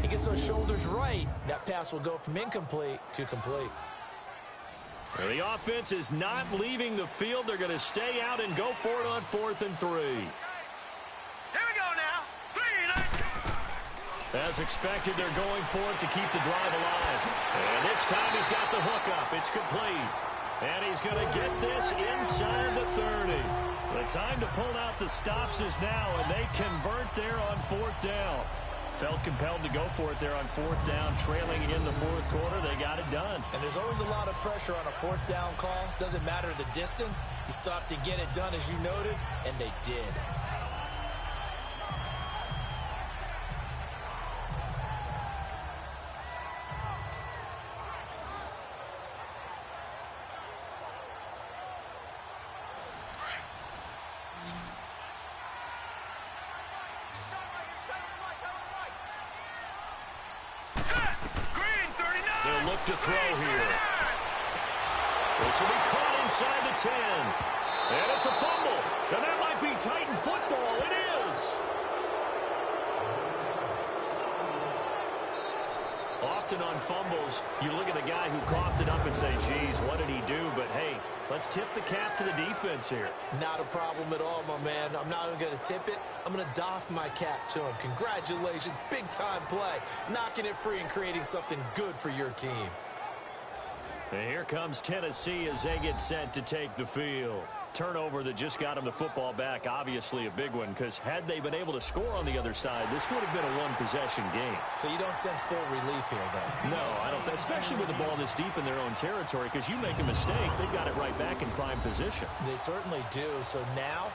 he gets those shoulders right. That pass will go from incomplete to complete. Well, the offense is not leaving the field. They're going to stay out and go for it on 4th and 3. Here we go now. Green. As expected, they're going for it to keep the drive alive. And this time he's got the hook up. It's complete. And he's going to get this inside the 30. The time to pull out the stops is now, and they convert there on 4th down. Felt compelled to go for it there on 4th down, trailing in the 4th quarter. They got it done. And there's always a lot of pressure on a 4th down call. Doesn't matter the distance. You stop to get it done, as you noted, and they did. To throw here. This will be caught inside the 10. And it's a fumble. And that might be Titan football. It is. Often on fumbles, you look at the guy who coughed it up and say, geez, what did he do? But, hey, let's tip the cap to the defense here. Not a problem at all, my man. I'm not even going to tip it. I'm going to doff my cap to him. Congratulations. Big-time play. Knocking it free and creating something good for your team. And here comes Tennessee as they get set to take the field. Turnover that just got them the football back, obviously a big one, because had they been able to score on the other side, this would have been a one-possession game. So you don't sense full relief here, then? No, I don't. Especially with the ball this deep in their own territory, because you make a mistake, they've got it right back in prime position. They certainly do. So now,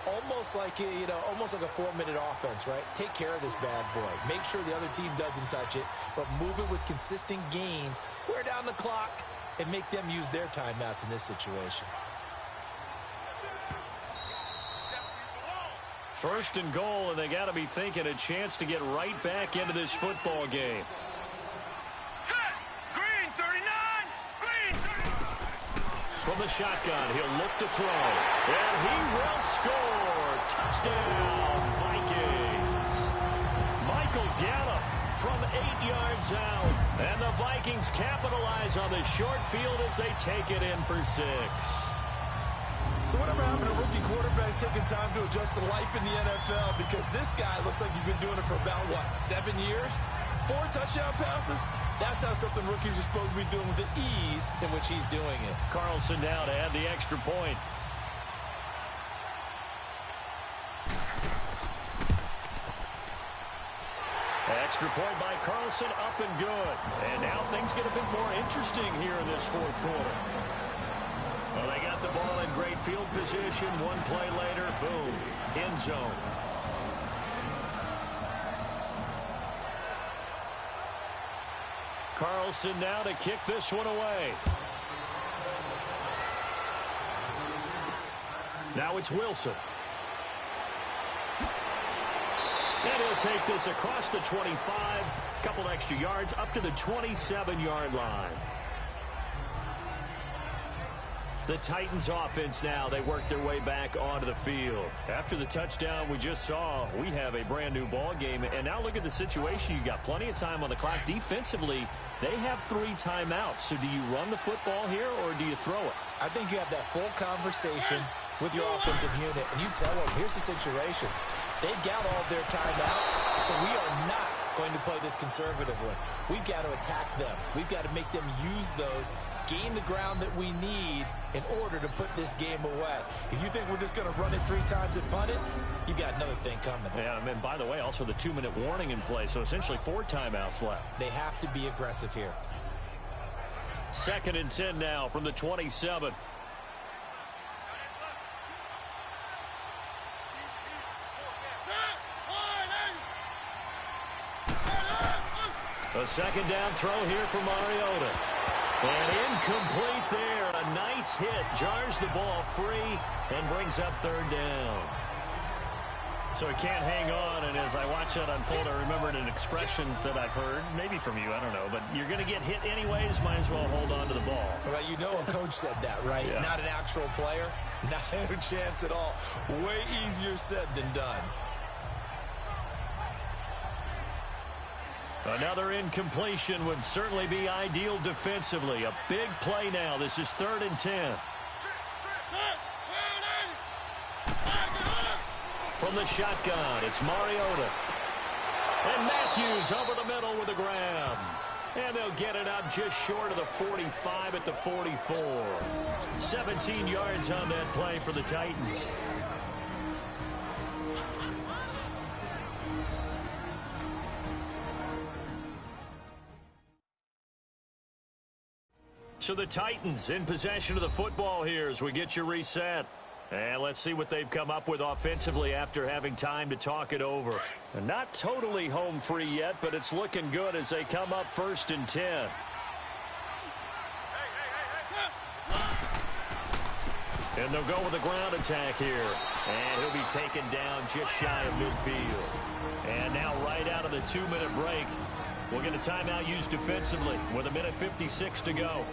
almost like a 4-minute offense, right? Take care of this bad boy. Make sure the other team doesn't touch it, but move it with consistent gains. Wear down the clock and make them use their timeouts in this situation. 1st and goal, and they got to be thinking a chance to get right back into this football game. Set. Green 39. Green 39. From the shotgun, he'll look to throw. And he will score. Touchdown, Vikings. Michael Gallup from 8 yards out. And the Vikings capitalize on the short field as they take it in for 6. So whatever happened to rookie quarterbacks taking time to adjust to life in the NFL? Because this guy looks like he's been doing it for about, 7 years? 4 touchdown passes? That's not something rookies are supposed to be doing with the ease in which he's doing it. Carlson now to add the extra point. Extra point by Carlson, up and good. And now things get a bit more interesting here in this 4th quarter. Well, they got the ball in great field position. One play later, boom, end zone. Carlson now to kick this one away. Now it's Wilson. And he'll take this across the 25, a couple extra yards up to the 27-yard line. The Titans offense now, they work their way back onto the field. After the touchdown we just saw, we have a brand new ball game. And now look at the situation. You got plenty of time on the clock. Defensively, they have 3 timeouts. So do you run the football here or do you throw it? I think you have that full conversation with your offensive unit, and you tell them, here's the situation. They got all their timeouts, so we are not going to play this conservatively. We've got to attack them. We've got to make them use those, gain the ground that we need in order to put this game away. If you think we're just going to run it 3 times and punt it, you've got another thing coming. Yeah, and by the way, also the 2-minute warning in play, so essentially 4 timeouts left. They have to be aggressive here. 2nd and 10 now from the 27. A 2nd down throw here for Mariota. And incomplete there. A nice hit. Jars the ball free and brings up 3rd down. So he can't hang on, and as I watch that unfold, I remembered an expression that I've heard, maybe from you, I don't know, but you're going to get hit anyways, might as well hold on to the ball. Right, you know a coach said that, right? Yeah. Not an actual player. Not a chance at all. Way easier said than done. Another incompletion would certainly be ideal defensively. A big play now. This is 3rd and 10. From the shotgun, it's Mariota. And Matthews over the middle with a grab. And they'll get it up just short of the 45 at the 44. 17 yards on that play for the Titans. So the Titans in possession of the football here as we get you reset. And let's see what they've come up with offensively after having time to talk it over. And not totally home free yet, but it's looking good as they come up 1st and 10. And they'll go with a ground attack here. And he'll be taken down just shy of midfield. And now right out of the 2-minute break, we'll get a timeout used defensively with 1:56 to go.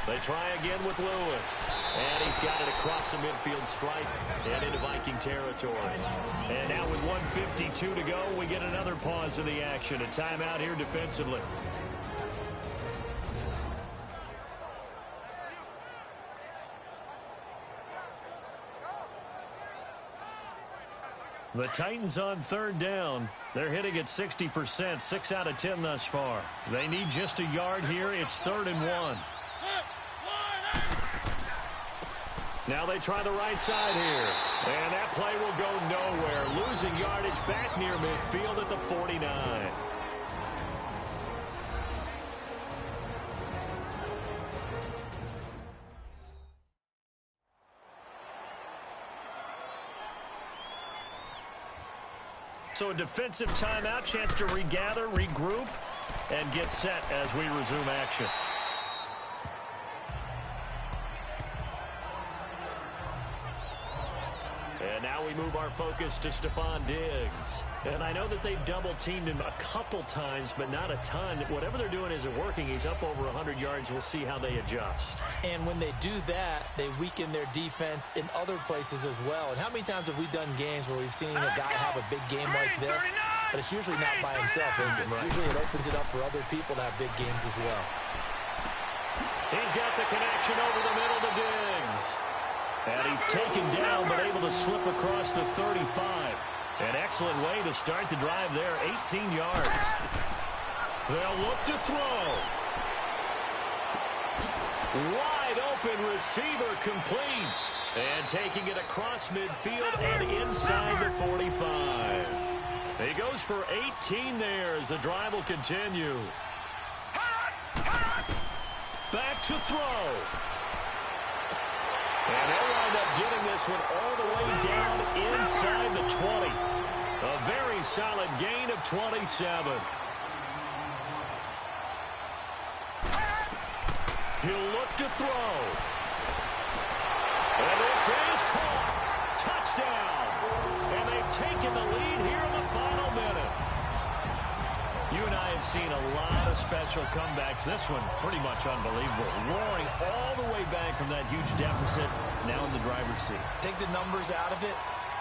They try again with Lewis. And he's got it across the midfield stripe and into Viking territory. And now with 1:52 to go, we get another pause in the action. A timeout here defensively. The Titans on 3rd down. They're hitting at 60%, 6 out of 10 thus far. They need just a yard here. It's 3rd and 1. Now they try the right side here. And that play will go nowhere. Losing yardage back near midfield at the 49. So a defensive timeout, chance to regather, regroup, and get set as we resume action. And now we move our focus to Stephon Diggs. And I know that they've double-teamed him a couple times, but not a ton. Whatever they're doing isn't working. He's up over 100 yards. We'll see how they adjust. And when they do that, they weaken their defense in other places as well. And how many times have we done games where we've seen a guy have a big game like this? But it's usually not by himself, is it? Right. Usually it opens it up for other people to have big games as well. He's got the connection over the middle to Diggs. And he's taken down, but able to slip across the 35. An excellent way to start the drive there, 18 yards. They'll look to throw. Wide open receiver complete. And taking it across midfield and inside the 45. He goes for 18 there as the drive will continue. Back to throw. And they'll wind up getting this one all the way down inside the 20. A very solid gain of 27. He'll look to throw. And this is caught. Touchdown. And they've taken the lead here in the final minute. You and I have seen a lot of special comebacks. This one pretty much unbelievable. Roaring all the way back from that huge deficit, now in the driver's seat. Take the numbers out of it.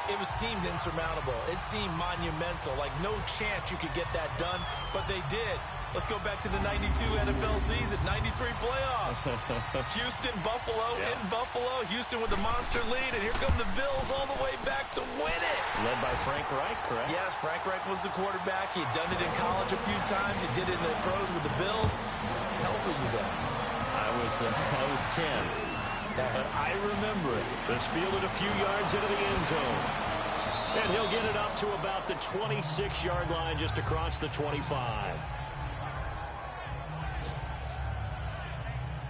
It seemed insurmountable. It seemed monumental, like no chance you could get that done, but they did. Let's go back to the 92 NFL season, 93 playoffs. Houston, Buffalo, in Buffalo. Houston with the monster lead, and here come the Bills all the way back to win it. Led by Frank Reich, correct? Yes, Frank Reich was the quarterback. He had done it in college a few times. He did it in the pros with the Bills. How old were you then? I was 10. But I remember it. This fielded a few yards into the end zone. And he'll get it up to about the 26-yard line just across the 25.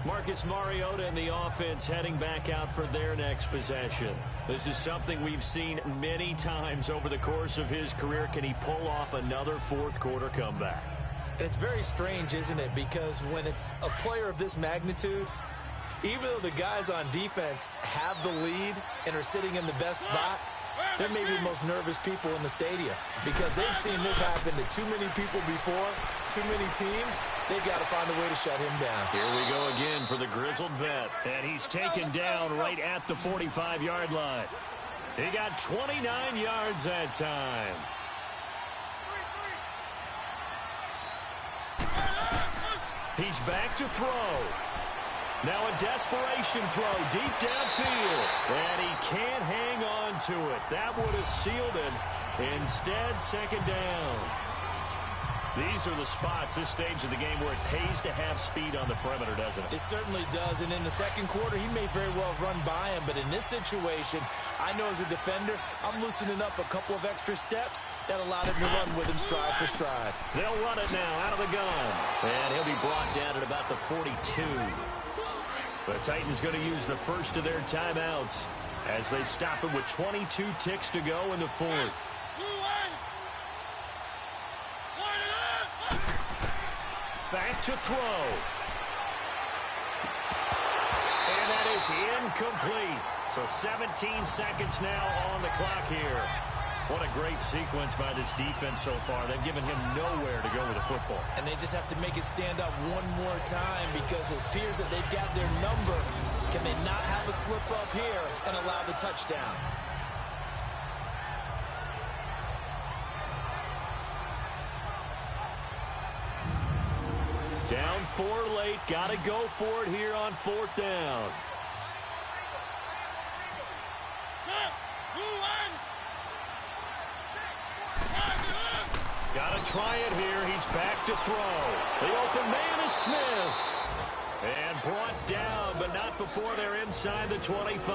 Marcus Mariota and the offense heading back out for their next possession. This is something we've seen many times over the course of his career. Can he pull off another fourth-quarter comeback? And it's very strange, isn't it? Because when it's a player of this magnitude, even though the guys on defense have the lead and are sitting in the best spot, they're maybe the most nervous people in the stadium because they've seen this happen to too many people before, too many teams. They've got to find a way to shut him down. Here we go again for the grizzled vet, and he's taken down right at the 45-yard line. He got 29 yards that time. He's back to throw. Now a desperation throw deep downfield. And he can't hang on to it. That would have sealed it. Instead, second down. These are the spots, this stage of the game, where it pays to have speed on the perimeter, doesn't it? It certainly does. And in the second quarter, he may very well run by him. But in this situation, I know as a defender, I'm loosening up a couple of extra steps that allowed him to run with him stride for stride. They'll run it now out of the gun. And he'll be brought down at about the 42. The Titans going to use the first of their timeouts as they stop him with 22 ticks to go in the fourth. Back to throw. And that is incomplete. So 17 seconds now on the clock here. What a great sequence by this defense so far. They've given him nowhere to go with the football. And they just have to make it stand up one more time because it appears that they've got their number. Can they not have a slip up here and allow the touchdown? Down 4 late. Got to go for it here on fourth down. Got to try it here. He's back to throw. The open man is Smith. And brought down, but not before they're inside the 25.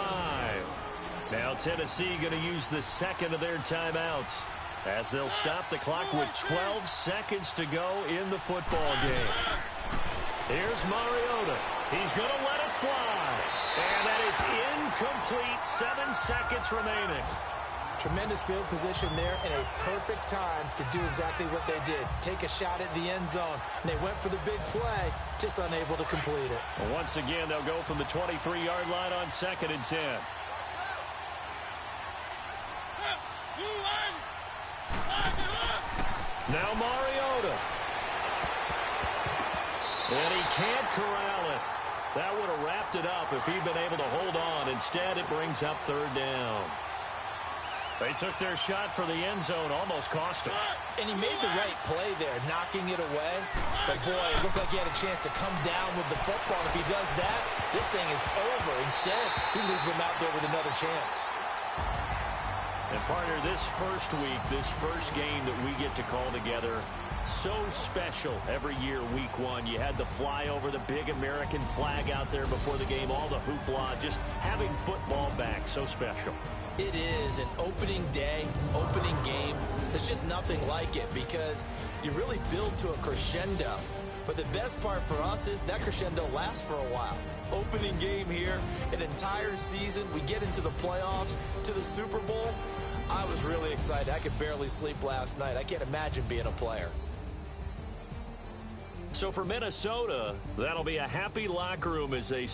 Now Tennessee going to use the second of their timeouts as they'll stop the clock with 12 seconds to go in the football game. Here's Mariota. He's going to let it fly. And that is incomplete. 7 seconds remaining. Tremendous field position there and a perfect time to do exactly what they did. Take a shot at the end zone. And they went for the big play, just unable to complete it. Well, once again, they'll go from the 23-yard line on 2nd and 10. Now Mariota. And he can't corral it. That would have wrapped it up if he'd been able to hold on. Instead, it brings up 3rd down. They took their shot for the end zone, almost cost him. And he made the right play there, knocking it away. But, boy, it looked like he had a chance to come down with the football. And if he does that, this thing is over. Instead, he leaves him out there with another chance. And, partner, this first week, this first game that we get to call together, so special every year, week 1. You had the flyover, the big American flag out there before the game, all the hoopla, just having football back, so special. It is an opening day, opening game. There's just nothing like it because you really build to a crescendo. But the best part for us is that crescendo lasts for a while. Opening game here, an entire season. We get into the playoffs, to the Super Bowl. I was really excited. I could barely sleep last night. I can't imagine being a player. So for Minnesota, that'll be a happy locker room as they